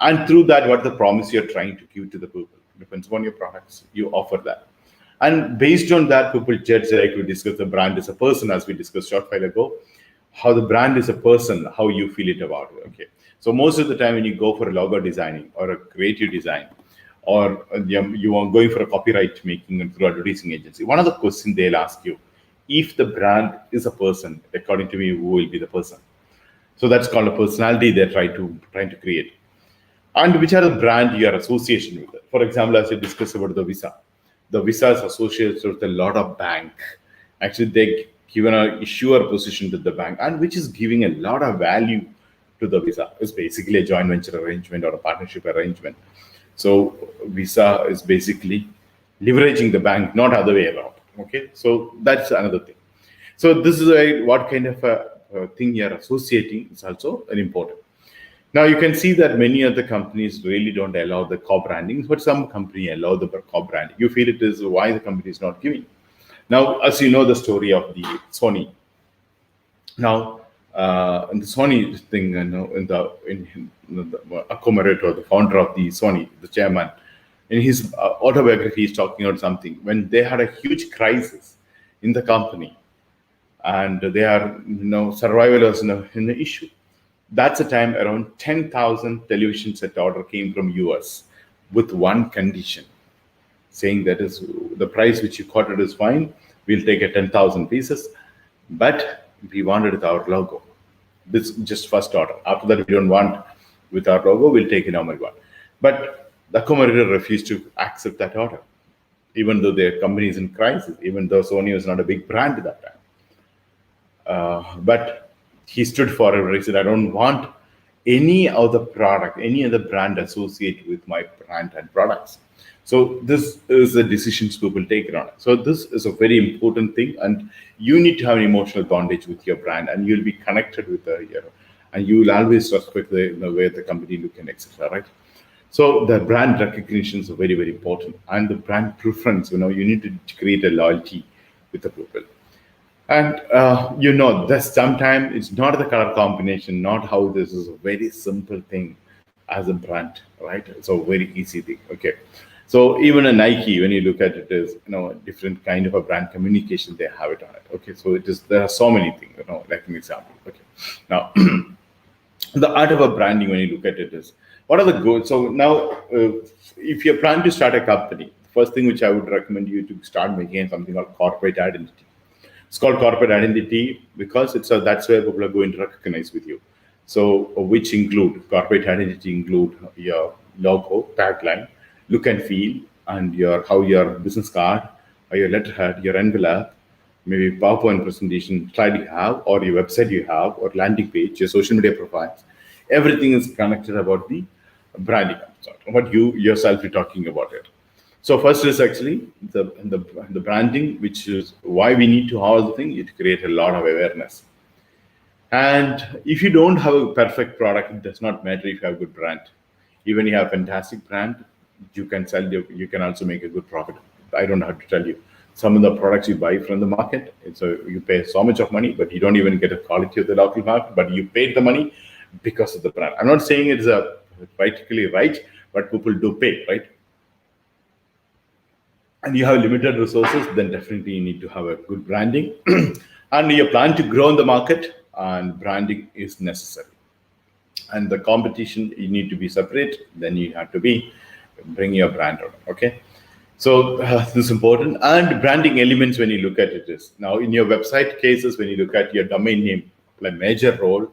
and through that, what the promise you're trying to give to the people depends on your products. You offer that. And based on that, people judge, like we discussed, the brand is a person, as we discussed short while ago, how the brand is a person, how you feel it about it. Okay. So most of the time when you go for a logo designing or a creative design, or you are going for a copyright making through advertising agency, one of the questions they'll ask you, if the brand is a person, according to me, who will be the person? So that's called a personality they're trying to create. And which are the brand you are association with it. For example, as I discussed about the Visa is associated with a lot of bank. Actually, they given a sure position to the bank, and which is giving a lot of value to the visa. It's basically a joint venture arrangement or a partnership arrangement. So visa is basically leveraging the bank, not other way around. Okay, so that's another thing. So this is what kind of a thing you're associating is also an important. Now you can see that many other companies really don't allow the co-branding, but some company allow the co-branding. You feel it is why the company is not giving. Now, as you know, the story of the Sony. Now, in the Sony thing, in the Akomaret, the founder of the Sony, the chairman, in his autobiography, he's talking about something when they had a huge crisis in the company, and they are survival was in the issue. That's the time around 10,000 television set order came from US with one condition, saying that is the price which you quoted is fine. We'll take a 10,000 pieces, but we wanted with our logo. This just first order. After that, we don't want with our logo. We'll take a normal one. But the accommodator refused to accept that order, even though their company is in crisis, even though Sony was not a big brand at that time. But he stood for it. He said, I don't want any other product, any other brand associated with my brand and products. So this is the decisions people take around it. So this is a very important thing, and you need to have an emotional bondage with your brand, and you'll be connected with the hero, and you will always respect the way the company look and etc. Right? So the brand recognition is very, very important, and the brand preference. You need to create a loyalty with the people. And that sometimes it's not the color combination, not how this is a very simple thing as a brand, right? It's a very easy thing. Okay. So even a Nike, when you look at it, is a different kind of a brand communication they have it on it. Okay. So there are so many things, like an example. Okay. Now the art of a branding, when you look at it, is what are the goals? So now if you're planning to start a company, the first thing which I would recommend you to start making something called corporate identity. It's called corporate identity because that's where people are going to recognize with you. So which include corporate identity include your logo, tagline, look and feel, and how your business card or your letterhead, your envelope, maybe PowerPoint presentation slide you have, or your website you have, or landing page, your social media profiles. Everything is connected about the branding, what you yourself are talking about it. So first is actually the branding, which is why we need to have the thing. It create a lot of awareness. And if you don't have a perfect product, it does not matter if you have a good brand. Even you have a fantastic brand, you can sell. You can also make a good profit. I don't have to tell you. Some of the products you buy from the market, you pay so much of money, but you don't even get a quality of the local market. But you paid the money because of the brand. I'm not saying it's a practically right, but people do pay, right? And you have limited resources, then definitely you need to have a good branding. And you plan to grow in the market, and branding is necessary. And the competition, you need to be separate, then you have to bring your brand on. Okay. So this is important. And branding elements, when you look at it, is now in your website cases, when you look at your domain name, play a major role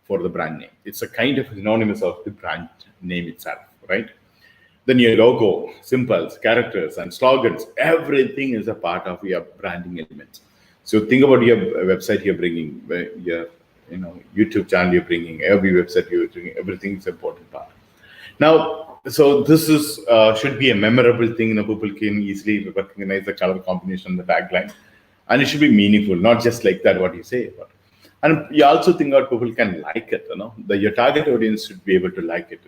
for the brand name. It's a kind of synonymous of the brand name itself, right? Then your logo, symbols, characters, and slogans, everything is a part of your branding elements. So think about your website you're bringing, your YouTube channel you're bringing, every website you're bringing, everything is an important part. Now, so this is should be a memorable thing. People can easily recognize the color combination, the tagline, and it should be meaningful, not just like that what you say. And you also think that people can like it. Your target audience should be able to like it.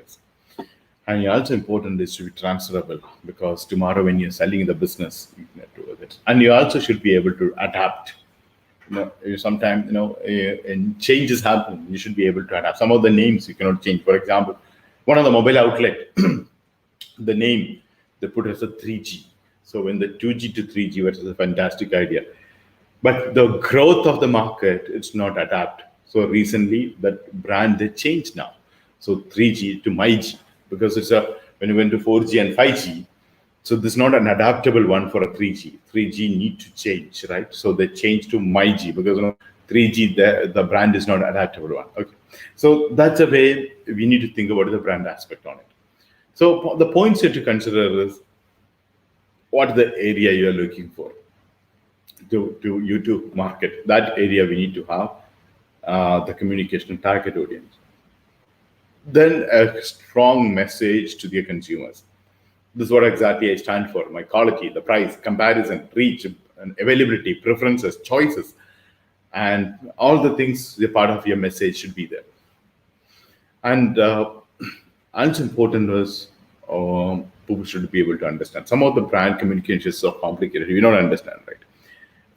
And also important is to be transferable, because tomorrow when you're selling the business, you can do it. And you also should be able to adapt. Sometimes and changes happen. You should be able to adapt. Some of the names you cannot change. For example, one of the mobile outlet, the name they put as a 3G. So when the 2G to 3G, which is a fantastic idea, but the growth of the market, it's not adapt. So recently that brand they changed now. So 3G to MyG. Because when you went to 4G and 5G, so this is not an adaptable one for a 3G. 3G need to change, right? So they changed to MyG because 3G, the brand is not adaptable one. Okay, so that's a way we need to think about the brand aspect on it. So the points you have to consider is what the area you are looking for. to you to market. That area we need to have the communication target audience. Then a strong message to the consumers. This is what exactly I stand for: my quality, the price, comparison, reach, and availability, preferences, choices, and all the things. The part of your message should be there. And also important was people should be able to understand. Some of the brand communication is so complicated, we don't understand, right?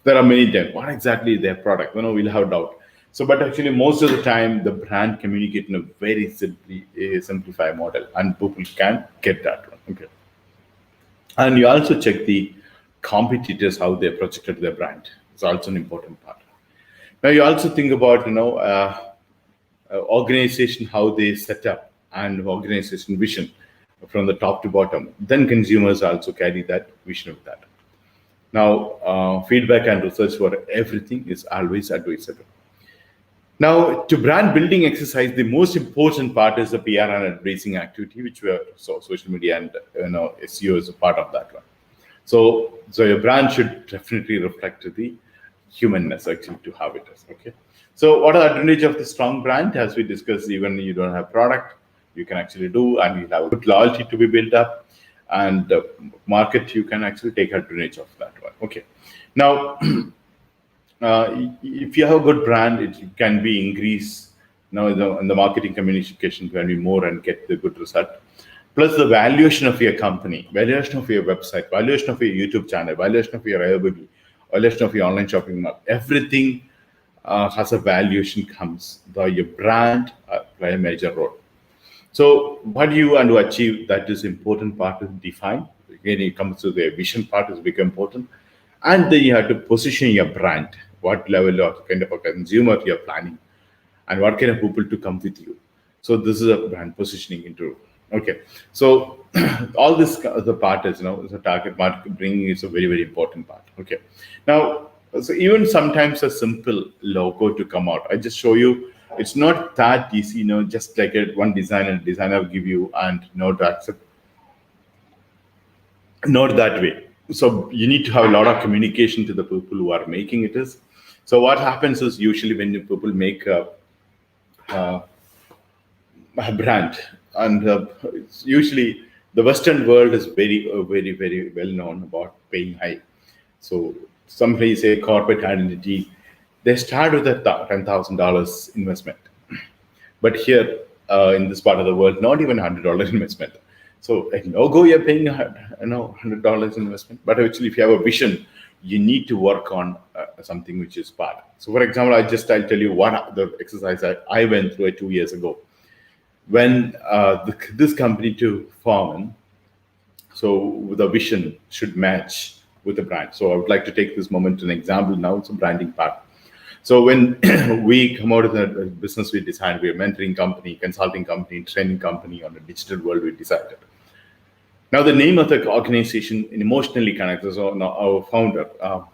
There are many times what exactly is their product, we'll have doubt. So but actually most of the time the brand communicate in a very simplified model, and people can get that one. Okay. And you also check the competitors, how they projected their brand. It's also an important part. Now you also think about organization, how they set up, and organization vision from the top to bottom. Then consumers also carry that vision of that. Now, feedback and research for everything is always advisable. Now, to brand building exercise, the most important part is the PR and advertising activity, which we are social media and SEO is a part of that one. So your brand should definitely reflect the humanness actually to have it as. Okay. So what are the advantage of the strong brand? As we discussed, even you don't have product, you can actually do, and you have good loyalty to be built up, and market, you can actually take advantage of that one. Okay. Now, if you have a good brand, it can be increase. Now, in the marketing communication can be more and get the good result. Plus the valuation of your company, valuation of your website, valuation of your YouTube channel, valuation of your Airbnb, valuation of your online shopping mall, everything has a valuation comes. Your brand play a major role. So what do you want to achieve? That is important part to define. Again, it comes to the vision part is become important. And then you have to position your brand. What level of kind of a consumer you're planning, and what kind of people to come with you. So this is a brand positioning into. Okay. So all this the part is, the target market bringing is a very, very important part. Okay. Now, so even sometimes a simple logo to come out. I just show you, it's not that easy, just like one designer will give you, and to accept. Not that way. So you need to have a lot of communication to the people who are making it is. So what happens is usually when people make a brand, and usually the Western world is very, very, very well known about paying high. So somebody say corporate identity, they start with a $10,000 investment. But here in this part of the world, not even $100 investment. So a logo, you're paying $100 investment. But actually, if you have a vision, you need to work on something which is part. So for example, I'll tell you what the exercise I went through 2 years ago. When this company to form, so the vision should match with the brand. So I would like to take this moment to an example now. It's a branding part. So when we come out of the business we designed, we're a mentoring company, consulting company, training company on a digital world we decided. Now the name of the organization emotionally connects. So now our founder,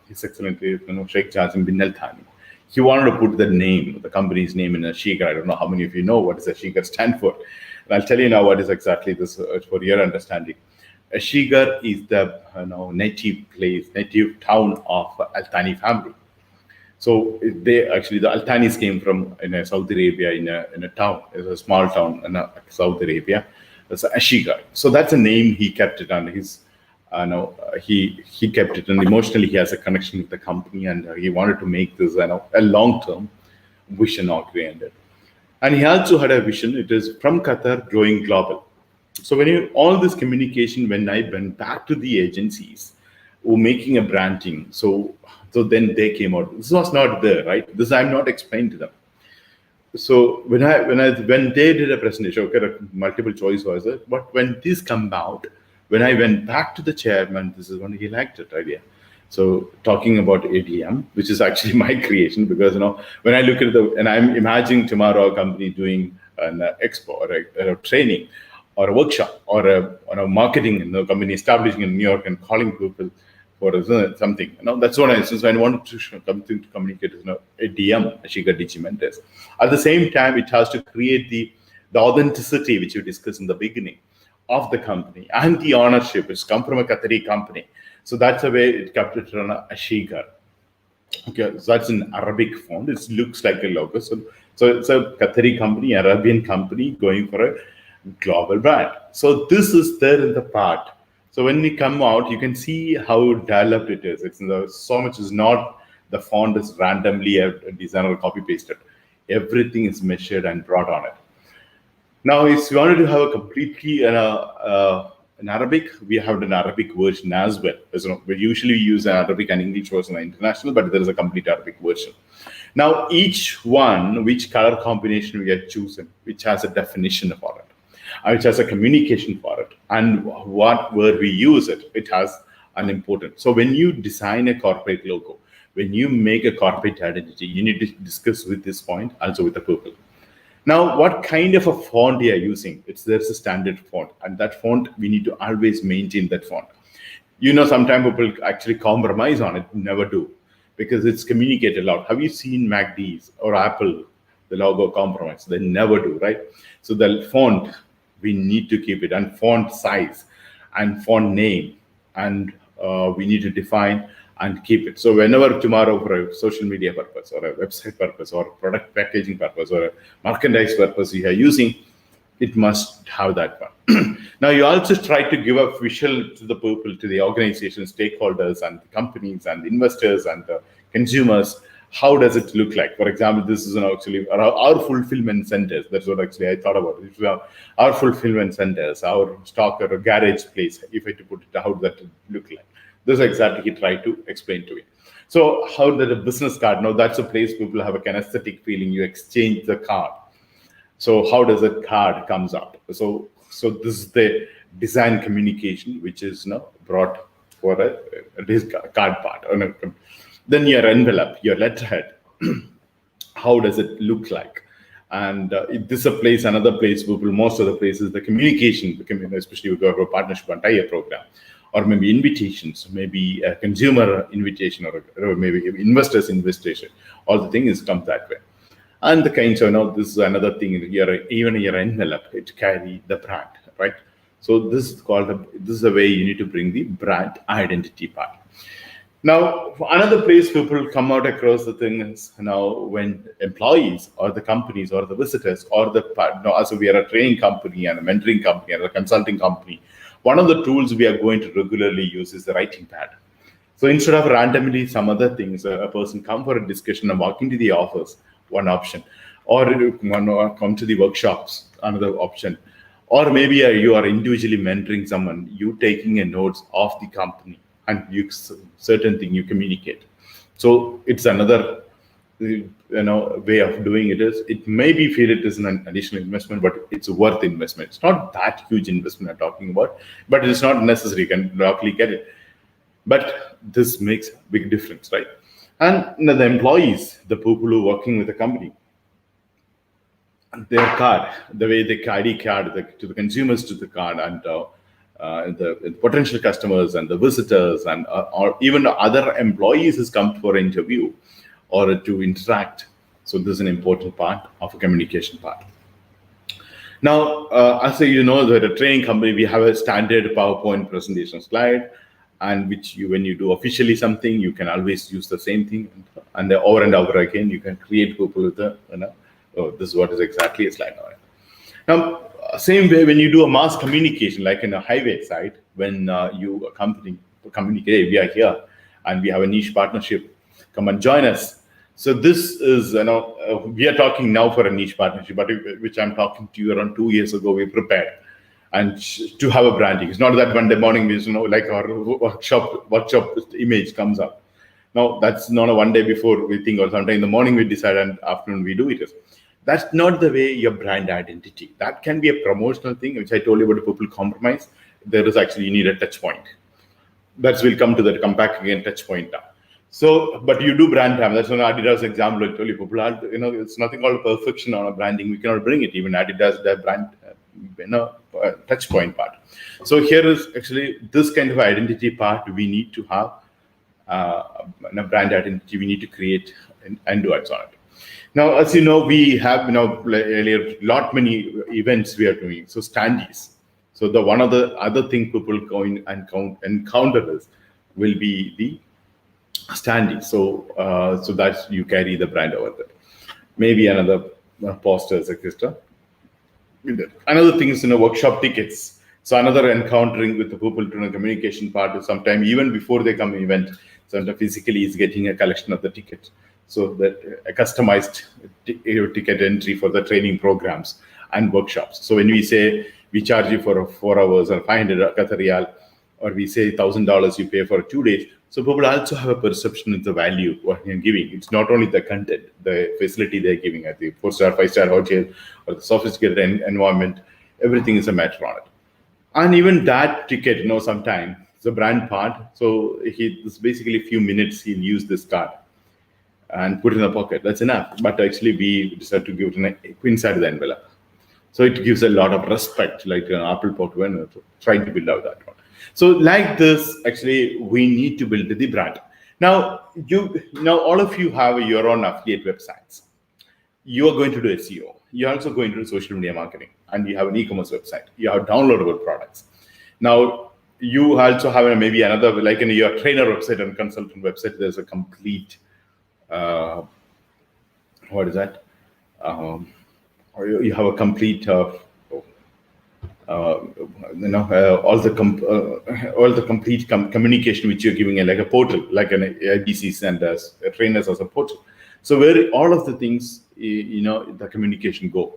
His Excellency Sheikh Jazim bin Al Thani, he wanted to put the name, the company's name in Asheghar. I don't know how many of you know what does Asheghar stand for. And I'll tell you now what is exactly this for your understanding. Asheghar is the native town of Al Thani family. So the Al Thanis came from Saudi Arabia in a town. It's a small town in Saudi Arabia. It's Asheghar. So that's a name he kept it, and he kept it, and emotionally he has a connection with the company, and he wanted to make this a long-term vision oriented. And he also had a vision. It is from Qatar growing global. So all this communication, when I went back to the agencies who were making a branding, so then they came out. This was not there, right? This I'm not explained to them. So when they did a presentation, okay, multiple choice was it, but when this come out, when I went back to the chairman, this is when he liked it idea. So talking about ADM, which is actually my creation, because when I look at and I'm imagining tomorrow a company doing an expo or a training or a workshop or a marketing company establishing in New York and calling people for something. That's what I wanted to communicate is ADM, Asheghar Digimentors. At the same time, it has to create the authenticity which we discussed in the beginning of the company, and the ownership. It's come from a Qatari company. So that's the way it kept it on Asheghar. Okay, so that's an Arabic font. It looks like a logo. So it's a Qatari company, Arabian company going for a global brand. So this is there in the part. So when we come out, you can see how developed it is. So much is not the font is randomly a designer copy pasted. Everything is measured and brought on it. Now, if you wanted to have a completely an Arabic, we have an Arabic version as well. As you know, we usually use an Arabic and English version international, but there is a complete Arabic version. Now, each one, which color combination we have chosen, which has a definition for it, which has a communication for it, and where we use it, it has an important. So when you design a corporate logo, when you make a corporate identity, you need to discuss with this point also with the people. Now, what kind of a font you are using? There's a standard font, and that font we need to always maintain that font. Sometimes people actually compromise on it. Never do, because it's communicated a lot. Have you seen MacD's or Apple, the logo compromise? They never do, right? So the font we need to keep it, and font size, and font name, and we need to define and keep it. So whenever tomorrow for a social media purpose or a website purpose or product packaging purpose or a merchandise purpose you are using, it must have that one. Now you also try to give a visual to the people, to the organization, stakeholders and the companies and the investors and the consumers. How does it look like? For example, this is actually our fulfillment centers. That's what actually I thought about it. Our fulfillment centers, our stock or garage place, if I had to put it, how does that look like? This is exactly he tried to explain to me. So how did a business card? Now that's a place people have a kinesthetic feeling. You exchange the card. So how does a card comes out? So this is the design communication, which is brought for this card part. Then your envelope, your letterhead. How does it look like? And this is a place, another place, people, most of the places, the communication, especially with a partnership and tie-up program, or maybe invitations, maybe a consumer invitation, or maybe investors invitation. All the things come that way. And the kinds of, this is another thing, even your envelope, it carry the brand, right? So this is the way you need to bring the brand identity part. Now, another place people come out across the thing is when employees or the companies or the visitors or also we are a training company and a mentoring company and a consulting company, one of the tools we are going to regularly use is the writing pad. So instead of randomly some other things, a person come for a discussion and walk into the office, one option, or come to the workshops, another option, or maybe you are individually mentoring someone, you taking a notes of the company and certain thing you communicate. So it's another way of doing it. It may be feel it is an additional investment, but it's worth investment. It's not that huge investment I'm talking about, but it's not necessary. You can locally get it. But this makes a big difference, right? And the employees, the people who are working with the company, their card, the way they ID card to the consumers to the card, and the potential customers and the visitors and or even other employees has come for an interview or to interact. So this is an important part of a communication part. Now, as that a training company, we have a standard PowerPoint presentation slide, and which when you do officially something, you can always use the same thing, and over and over again, you can create people with this is what is exactly a slide now. Same way when you do a mass communication, like in a highway side, when you communicate, we are here and we have a niche partnership, come and join us. So this is, we are talking now for a niche partnership, but which I'm talking to you around 2 years ago, we prepared and to have a branding. It's not that Monday morning, like our workshop image comes up. No, that's not a one day before we think, or sometime in the morning we decide and afternoon we do it. That's not the way your brand identity. That can be a promotional thing, which I told you about people compromise. There is actually, you need a touch point. That's will come to that, come back again, touch point now. So, but you do brand time. That's one Adidas example I told you. People are, it's nothing called perfection on a branding. We cannot bring it. Even Adidas, their brand, touch point part. So here is actually this kind of identity part we need to have. A brand identity we need to create and do it on it. Now, as you know, we have earlier many events we are doing. So standees. So the one of the other thing people go in and encounter this will be the standee. So that you carry the brand over there. Maybe another posters, etc. Another thing is, workshop tickets. So another encountering with the people to communication part is sometime even before they come event. Sometimes physically is getting a collection of the tickets. So that a customized ticket entry for the training programs and workshops. So when we say we charge you for 4 hours or 500 Qatar riyal, or we say $1,000 you pay for 2 days. So people also have a perception of the value what you're giving. It's not only the content, the facility they're giving at the 4-star, 5-star hotel or the sophisticated environment. Everything is a matter on it. And even that ticket, sometime the brand part. So it's basically a few minutes he'll use this card and put it in the pocket. That's enough. But actually, we decide to give it inside the envelope. So it gives a lot of respect, like an Apple Port trying to build out that one. So like this, actually, we need to build the brand. Now, all of you have your own affiliate websites. You are going to do SEO. You're also going to do social media marketing, and you have an e-commerce website. You have downloadable products. Now, you also have maybe another, like in your trainer website and consultant website, there's a complete, what is that? You have a complete all the complete communication which you're giving like a portal, like an IBCs and trainers as a portal. So where all of the things, the communication go.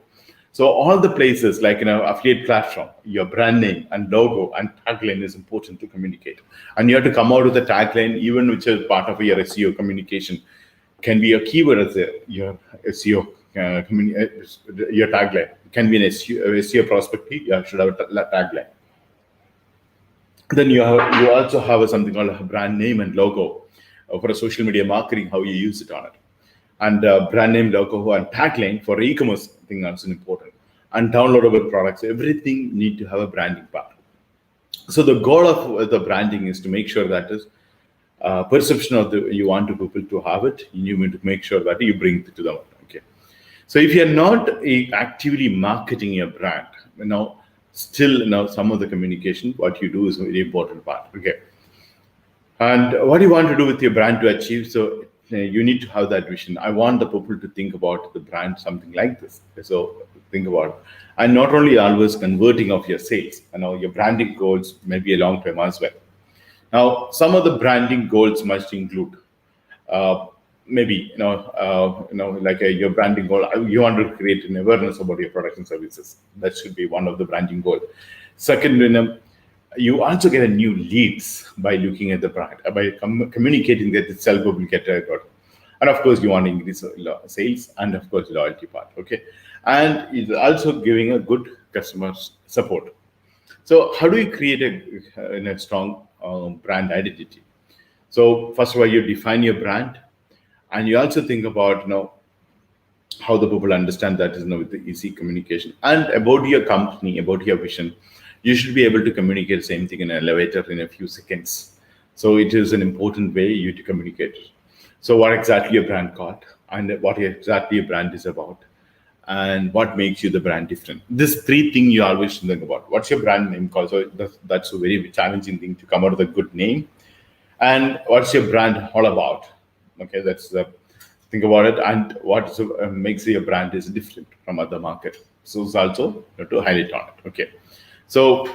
So all the places like affiliate platform, your brand name and logo and tagline is important to communicate. And you have to come out with a tagline, even which is part of your SEO communication. Can be a keyword as your SEO, your tagline. Can be an SEO prospective. You should have a tagline. Then you also have something called a brand name and logo for a social media marketing, how you use it on it. And brand name, logo, and tagline for e-commerce thing also important. And downloadable products, everything need to have a branding part. So the goal of the branding is to make sure that is perception of you want to people to have it. You need to make sure that you bring it to them. Okay. So if you're not actively marketing your brand, still some of the communication, what you do is a very important part. Okay. And what do you want to do with your brand to achieve? So you need to have that vision. I want the people to think about the brand something like this. So think about it. And not only always converting of your sales, your branding goals may be a long term as well. Now, some of the branding goals must include maybe like your branding goal. You want to create an awareness about your products and services. That should be one of the branding goals. Second, you also get a new leads by looking at the brand, by communicating that itself will get a good. And of course, you want to increase sales and of course loyalty part. Okay, and it's also giving a good customer support. So how do you create a strong brand identity? So first of all, you define your brand, and you also think about how the people understand that is with the easy communication and about your company, about your vision. You should be able to communicate the same thing in an elevator in a few seconds. So it is an important way you to communicate. So what exactly your brand called, and what exactly your brand is about, and what makes you the brand different. This three things you always think about. What's your brand name called? So that's a very challenging thing to come out with a good name. And what's your brand all about? Okay, that's think about it. And what makes your brand is different from other market. So it's also to highlight on it. Okay, so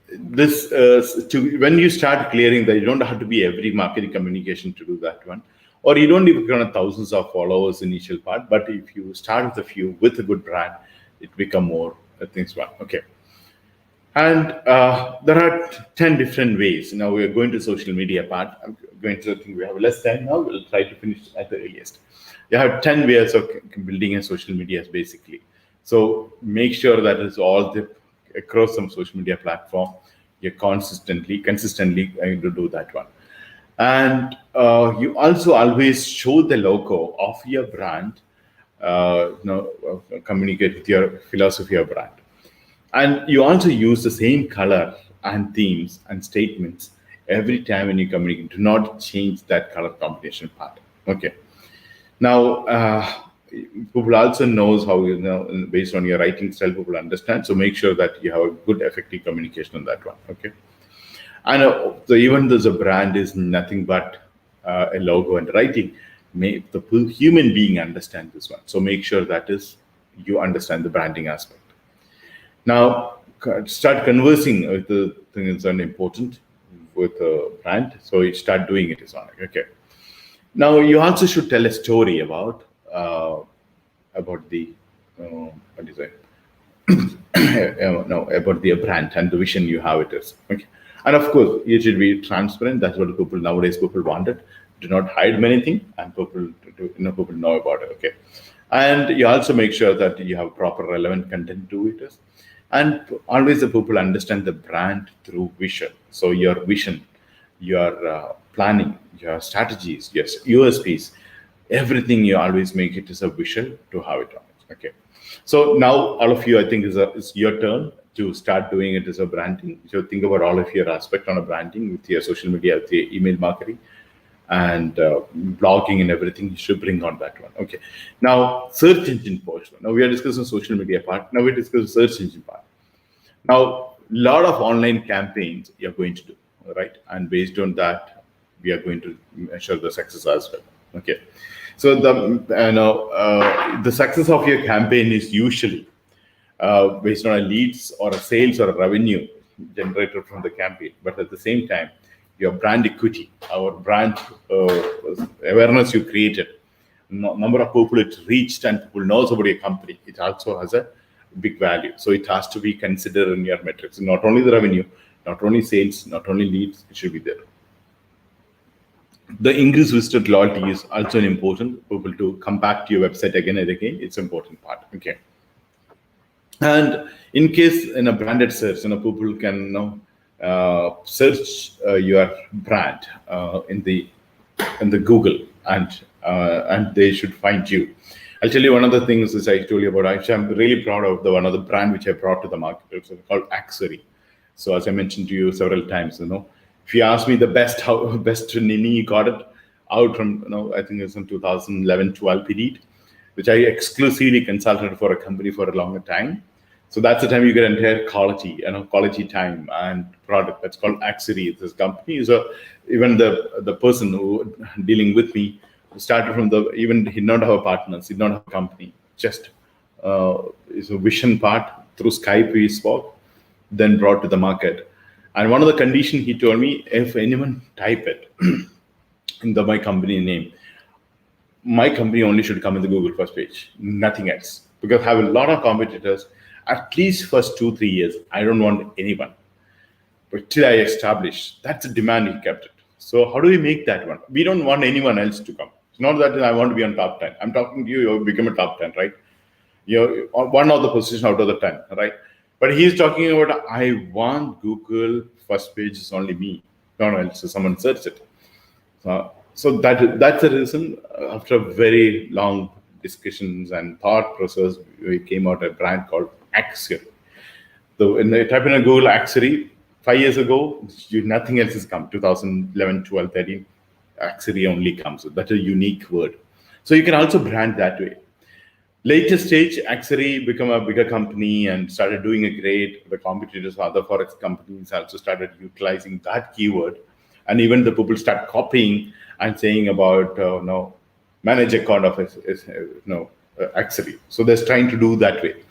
this when you start clearing that, you don't have to be every marketing communication to do that one, or you don't even have thousands of followers initial part. But if you start with a few with a good brand, it become more things one. Okay. And there are 10 different ways. Now we are going to social media part. I'm going to think we have less time now. We'll try to finish at the earliest. You have 10 ways of building a social media basically. So make sure that it's all across some social media platform. You're consistently going to do that one. And you also always show the logo of your brand, communicate with your philosophy of brand. And you also use the same color and themes and statements every time when you communicate. Do not change that color combination part. Okay. Now, people also knows how, based on your writing style, people understand. So make sure that you have a good, effective communication on that one. Okay. And even though the brand is nothing but a logo and writing, may the human being understand this one. So make sure that is you understand the branding aspect. Now start conversing with the thing is an important with a brand. So you start doing it is on it. Okay. Now you also should tell a story about the what do you say? No, about the brand and the vision you have it is. Okay. And of course, you should be transparent. That's what people nowadays people wanted. Do not hide anything, and people know about it. Okay. And you also make sure that you have proper relevant content to it is. And always the people understand the brand through vision. So your vision, your planning, your strategies, yes, USPs, everything you always make it as a vision to have it on it. Okay. So now all of you, I think, is your turn to start doing it as a branding. So think about all of your aspect on a branding with your social media, with your email marketing, and blogging and everything. You should bring on that one. Okay. Now search engine portion. Now we are discussing social media part. Now we discuss search engine part. Now a lot of online campaigns you're going to do, right? And based on that, we are going to measure the success as well. Okay. So the success of your campaign is usually based on a leads or a sales or a revenue generated from the campaign. But at the same time, your brand equity, our brand awareness you created, number of people it reached and people knows about your company, it also has a big value. So it has to be considered in your metrics. Not only the revenue, not only sales, not only leads, it should be there. The increased visitor loyalty is also an important people to come back to your website again and again. It's an important part. Okay. And in case in a branded search, people can search your brand in the Google, and they should find you. I'll tell you one of the things is I told you about. Actually, I'm really proud of the one of the brand which I brought to the market. It's called Asheghar. So as I mentioned to you several times, if you ask me the best Nini got it out from, I think it's in 2011-12 period, which I exclusively consulted for a company for a longer time. So that's the time you get entire quality, quality time and product. That's called Asheghar. This company is even the person who dealing with me started from even he did not have partners, he did not have a company, just is a vision part through Skype we spoke, then brought to the market. And one of the conditions he told me, if anyone type it in my company name, my company only should come in the Google first page, nothing else. Because I have a lot of competitors, at least first 2-3 years, I don't want anyone. But till I establish, that's a demand he kept it. So how do we make that one? We don't want anyone else to come. It's not that I want to be on top 10. I'm talking to you, you become a top 10, right? You're one of the position out of the 10, right? But he's talking about, I want Google first page is only me, no one else. So someone search it. So that's the reason. After very long discussions and thought process, we came out a brand called Asheghar. So when they type in a Google Asheghar, 5 years ago, nothing else has come. 2011, 12, 13, Asheghar only comes. So that's a unique word. So you can also brand that way. Later stage, Asheghar become a bigger company and started doing a great. The competitors, other forex companies also started utilizing that keyword. And even the people start copying and saying about, manage account of Asheghar. So they're trying to do that way.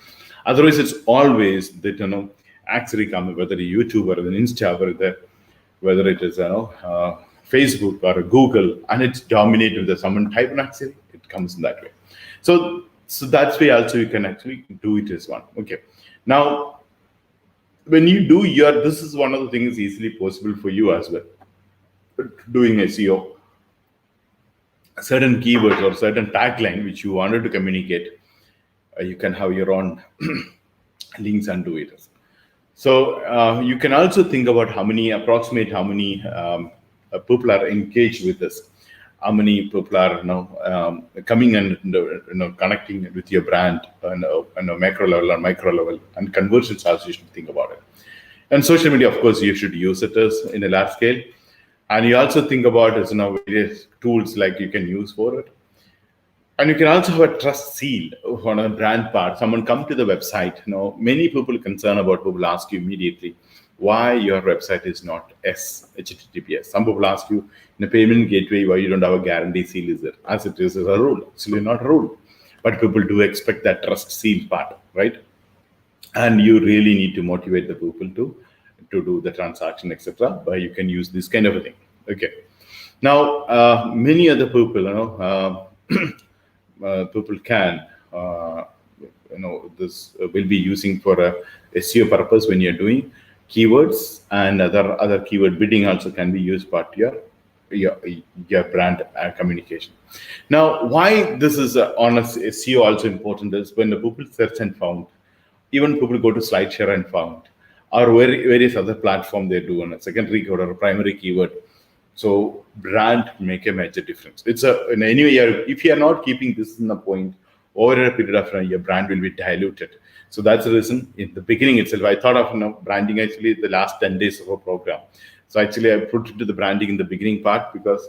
Otherwise, it's always that, Asheghar come, whether a YouTuber or an Insta, whether it is, Facebook or a Google, and it's dominated with someone type in Asheghar, it comes in that way. So that's why also you can actually do it as one. Okay. Now, when you do this is one of the things easily possible for you as well. Doing SEO, certain keywords or certain tagline which you wanted to communicate, you can have your own links and do it. So you can also think about approximate how many people are engaged with this. How many people are coming and connecting with your brand on a macro level or micro level, and conversions also you should think about it. And social media, of course, you should use it as in a large scale, and you also think about as various tools like you can use for it. And you can also have a trust seal on a brand part. Someone come to the website. Many people concerned about people ask you immediately, why your website is not HTTPS. Some people ask you in a payment gateway why you don't have a guarantee seal is there, as it is a rule. It's really not a rule, but people do expect that trust seal part, right? And you really need to motivate the people to do the transaction, etc. But you can use this kind of a thing. Okay. Now, many other people, people can, this will be using for a SEO purpose when you're doing keywords, and other keyword bidding also can be used part your your brand communication. Now, why this is on a SEO also important is when the people search and found, even people go to SlideShare and found, or various other platform they do on a secondary keyword or a primary keyword. So brand make a major difference. It's a in anyway, if you are not keeping this in a point, over a period of time, your brand will be diluted. So that's the reason in the beginning itself, I thought of branding actually the last 10 days of a program. So actually I put it to the branding in the beginning part because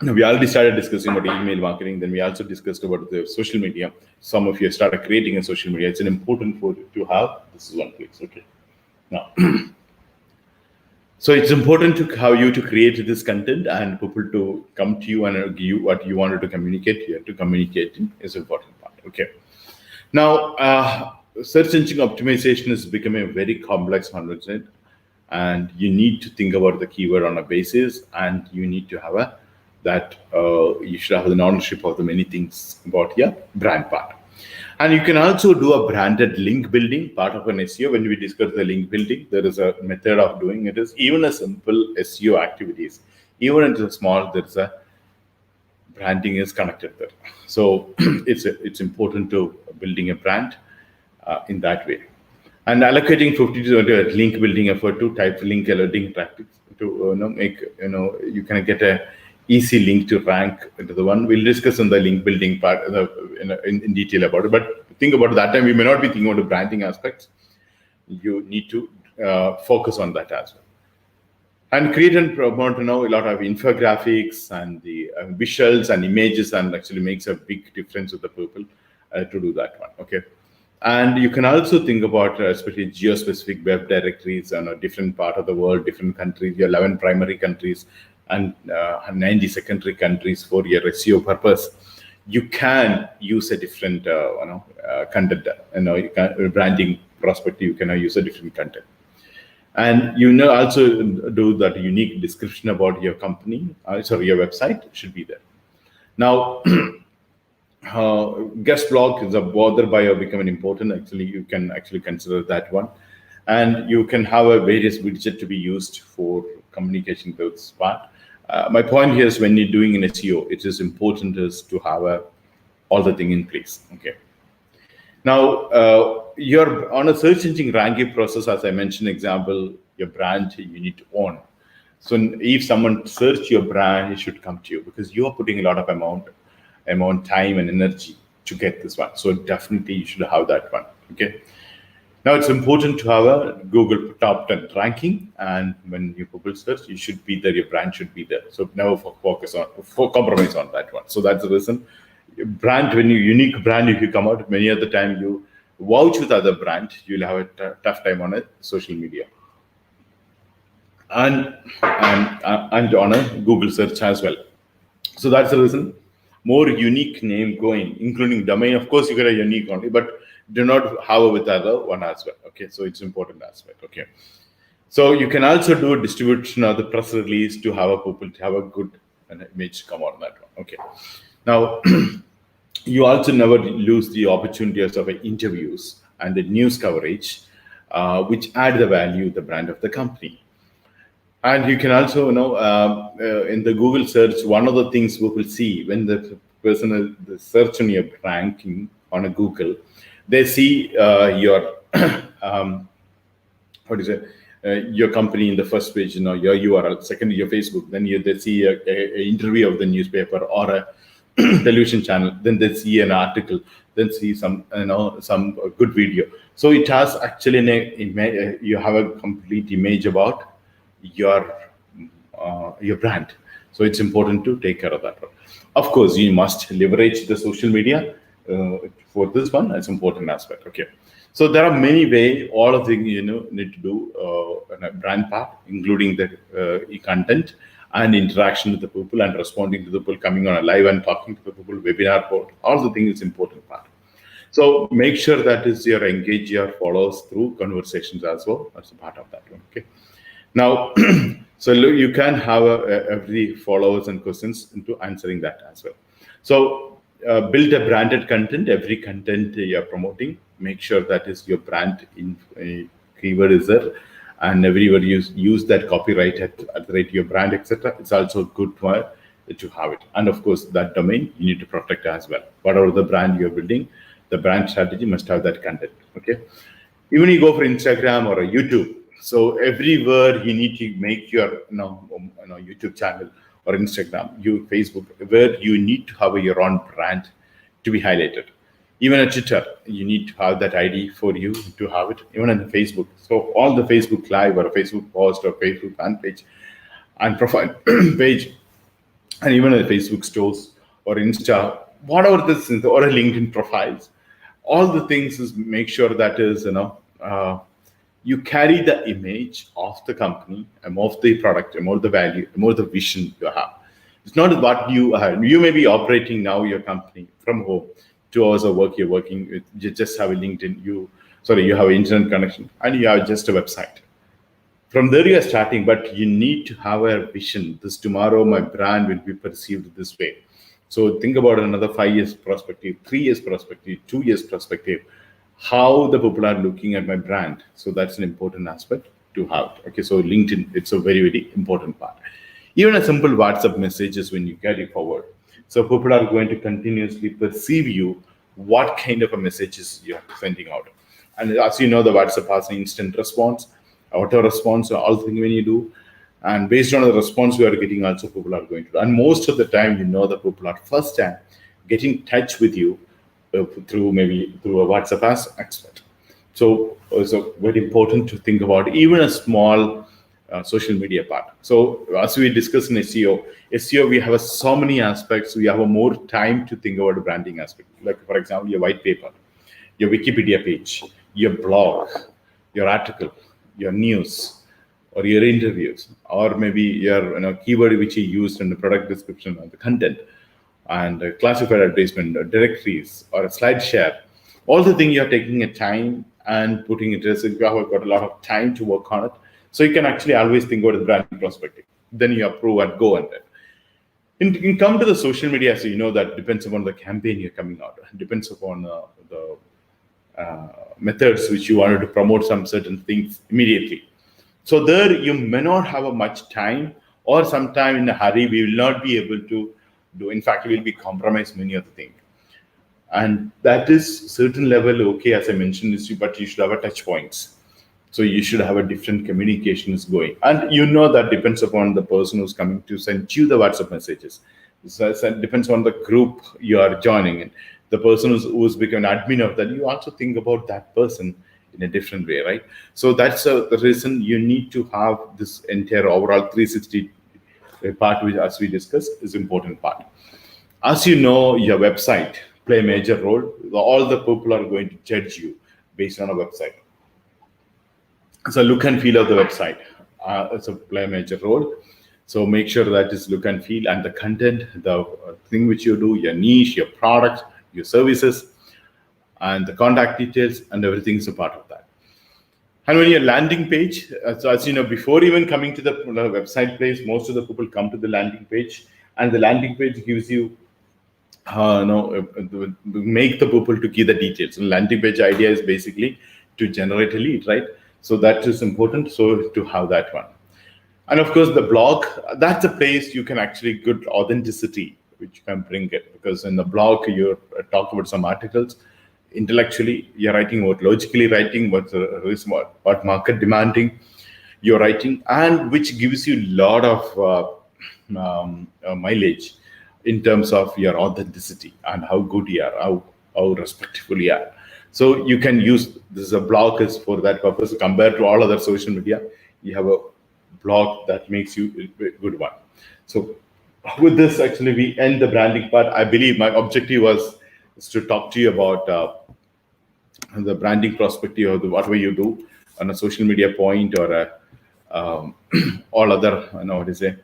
we already started discussing about email marketing. Then we also discussed about the social media. Some of you started creating a social media. It's an important for to have. This is one place. Okay. Now, so it's important to have you to create this content and people to come to you and give you what you wanted to communicate here. To communicating is important part. Okay. Now, search engine optimization is becoming a very complex concept, and you need to think about the keyword on a basis, and you need to have you should have an ownership of the many things about your brand part. And you can also do a branded link building part of an SEO. When we discuss the link building, there is a method of doing it. Is even a simple SEO activities, even if it's small, there's a branding is connected there. So it's important to building a brand in that way, and allocating 50 to link building effort to type link alerting tactics to make you can get a easy link to rank into the one. We'll discuss on the link building part in detail about it. But think about that time, we may not be thinking about the branding aspects. You need to focus on that as well. And create and promote a lot of infographics and the visuals and images, and actually makes a big difference with the people to do that one. Okay. And you can also think about especially geo-specific web directories on a different part of the world, different countries, your 11 primary countries and 90 secondary countries for your SEO purpose. You can use a different content, you can, branding perspective, you can use a different content. And also do that unique description about your company, your website should be there. Now, guest blog is a border bio becoming important. Actually, you can actually consider that one, and you can have a various widget to be used for communication with this part. My point here is when you're doing an SEO, it is important is to have all the thing in place. Okay. Now, you're on a search engine ranking process, as I mentioned, example, your brand you need to own. So if someone search your brand, it should come to you because you are putting a lot of amount, time and energy to get this one. So definitely you should have that one. Okay. Now it's important to have a Google top 10 ranking, and when you Google search, you should be there. Your brand should be there. So never compromise on that one. So that's the reason. Brand, when you unique brand, if you come out, many other time you vouch with other brand, you'll have a tough time on a social media and on a Google search as well. So that's the reason. More unique name going, including domain. Of course, you get a unique only, but do not have it with other one as well. Okay, so it's important aspect. Okay, so you can also do distribution of the press release to have a people to have a good image come out on that one. Okay, now you also never lose the opportunities of interviews and the news coverage, which add the value, the brand of the company. And you can also, in the Google search, one of the things we will see when the person is search on your ranking on a Google, they see your your company in the first page, your URL, secondly your Facebook, then they see a interview of the newspaper or a television channel, then they see an article, then see some some good video. So it has actually you have a complete image about your brand. So it's important to take care of that one. Of course, you must leverage the social media for this one. That's important aspect. Okay. So there are many ways, all of things need to do in a brand part, including the content and interaction with the people and responding to the people coming on a live and talking to the people, webinar board. All the things is important part. So make sure that is your engage your followers through conversations as well. That's a part of that one. Okay. Now, so you can have every followers and questions into answering that as well. So build a branded content. Every content you're promoting, make sure that is your brand in keyword is there, and everywhere use that copyright at the rate your brand, etc. It's also good to have it. And of course, that domain you need to protect as well. Whatever the brand you're building, the brand strategy must have that content. Okay. Even you go for Instagram or a YouTube, so everywhere you need to make your YouTube channel or Instagram, Facebook, where you need to have your own brand to be highlighted. Even a Twitter, you need to have that ID for you to have it. Even on Facebook, so all the Facebook Live or a Facebook post or Facebook fan page and profile page, and even on the Facebook stores or Insta, whatever this is, or a LinkedIn profiles, all the things is make sure that is you carry the image of the company, of the product, more the value, more the vision you have. It's not what you have. You may be operating now your company from home, 2 hours of work you're working with, you just have a LinkedIn, you have an internet connection, and you have just a website. From there you are starting, but you need to have a vision. This tomorrow my brand will be perceived this way. So think about another 5 years perspective, 3 years perspective, 2 years perspective, how the people are looking at my brand. So that's an important aspect to have. Okay, so LinkedIn, it's a very, very important part. Even a simple WhatsApp messages when you carry forward. So people are going to continuously perceive you, what kind of a messages you're sending out. And as you know, the WhatsApp has an instant response, auto response, all things when you do. And based on the response we are getting, also people are going to do. And most of the time, the people are first time getting in touch with you through a WhatsApp as expert. So it's very important to think about even a small social media part. So as we discussed in SEO, we have so many aspects. We have a more time to think about the branding aspect. Like for example, your white paper, your Wikipedia page, your blog, your article, your news, or your interviews, or maybe your keyword which you used in the product description or the content, and classified advertisement, or directories, or a slide share. All the things you're taking a time and putting it as you have got a lot of time to work on it. So you can actually always think about the branding perspective. Then you approve and go on that. In come to the social media, so that depends upon the campaign you're coming out. It depends upon the methods which you wanted to promote some certain things immediately. So there you may not have a much time, or sometime in a hurry we will not be able to do. In fact, we will be compromised many of the things. And that is certain level, okay, as I mentioned, but you should have a touch points. So you should have a different communications going. And that depends upon the person who's coming to send you the WhatsApp messages. So it depends on the group you are joining in. The person who's become an admin of that, you also think about that person in a different way, right? So that's the reason you need to have this entire overall 360 part, which as we discussed is important part. As you know, your website play a major role. All the people are going to judge you based on a website. So look and feel of the website also play a major role. So make sure that is look and feel, and the content, the thing which you do, your niche, your product, your services, and the contact details, and everything is a part of that. And when your landing page, so as you know, before even coming to the website place, most of the people come to the landing page, and the landing page gives you make the people to give the details. And landing page idea is basically to generate a lead, right? So that is important. So to have that one. And of course, the blog, that's a place you can actually good authenticity, which you can bring it, because in the blog, you talk about some articles. Intellectually, you're writing about logically writing, what market demanding you're writing, and which gives you a lot of mileage in terms of your authenticity and how good you are, how respectful you are. So you can use this. A blog is for that purpose. Compared to all other social media, you have a blog that makes you a good one. So with this, actually, we end the branding part. I believe my objective was to talk to you about the branding perspective of whatever you do on a social media point or all other, what is it,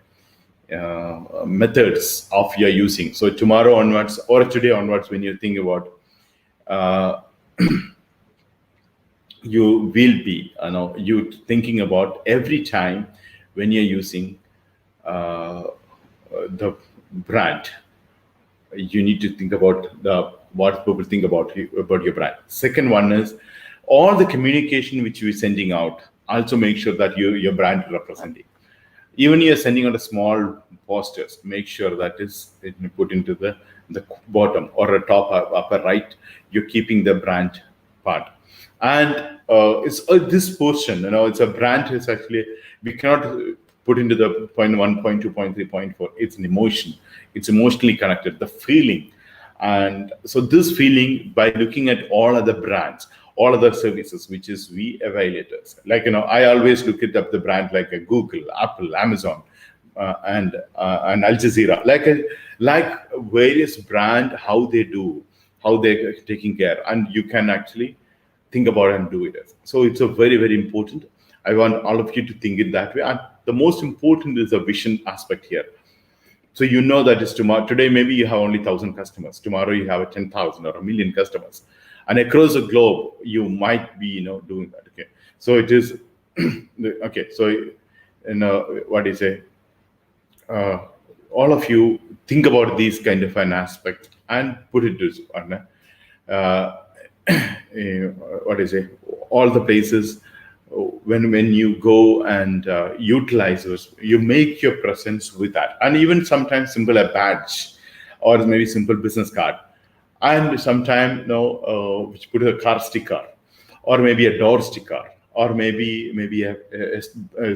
methods of you're using. So tomorrow onwards or today onwards, when you think about, you will be, you thinking about every time when you're using the brand, you need to think about what people think about your brand. Second one is all the communication which you're sending out. Also make sure that your brand is representing. Even you're sending out a small posters, make sure that is put into the bottom or a top upper right. You're keeping the brand part, and it's this portion. It's a brand. Is actually we cannot put into the point 1, point 2, point 3, point 4. It's an emotion. It's emotionally connected. The feeling, and so this feeling by looking at all other brands, all other services, which is we evaluators. Like, I always look at up the brand like a Google, Apple, Amazon, and Al Jazeera, like various brand, how they do, how they're taking care, and you can actually think about and do it. So it's a very, very important. I want all of you to think it that way. And the most important is the vision aspect here. So that is tomorrow. Today, maybe you have only 1,000 customers. Tomorrow, you have 10,000 or 1,000,000 customers. And across the globe, you might be, doing that. Okay. So it is, okay. So, what do you say? All of you think about these kind of an aspect and put it this on. What is it? All the places when you go and utilize those, you make your presence with that, and even sometimes simple a badge, or maybe simple business card, and sometimes which put a car sticker, or maybe a door sticker, or maybe a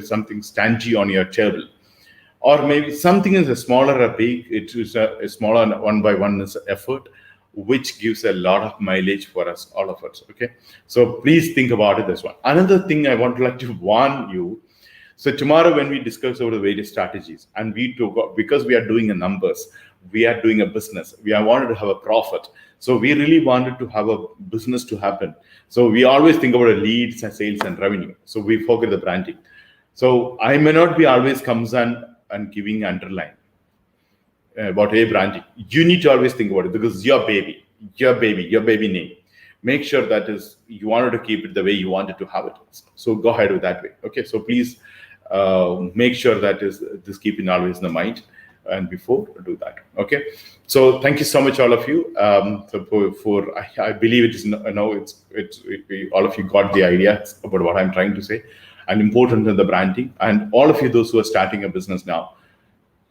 something standee on your table, or maybe something is a smaller or big. It is a smaller one by one is effort, which gives a lot of mileage for us, all of us. Okay, so please think about it this one. Another thing I want to like to warn you. So tomorrow when we discuss over the various strategies, and because we are doing a numbers, we are doing a business, we are wanted to have a profit. So we really wanted to have a business to happen. So we always think about leads and sales and revenue. So we forget the branding. So I may not be always comes and giving underline about a branding. You need to always think about it, because your baby name. Make sure that is you wanted to keep it the way you wanted to have it. So go ahead with that way. Okay. So please make sure that is this keeping always in the mind, and before do that. Okay. So thank you so much, all of you. So I believe it is all of you got the idea about what I'm trying to say, and important in the branding, and all of you those who are starting a business now,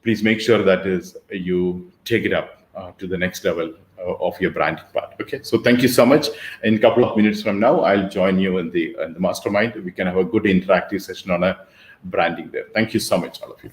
please make sure that is you take it up to the next level of your branding part. Okay, so thank you so much. In a couple of minutes from now, I'll join you in the mastermind. We can have a good interactive session on a branding there. Thank you so much, all of you.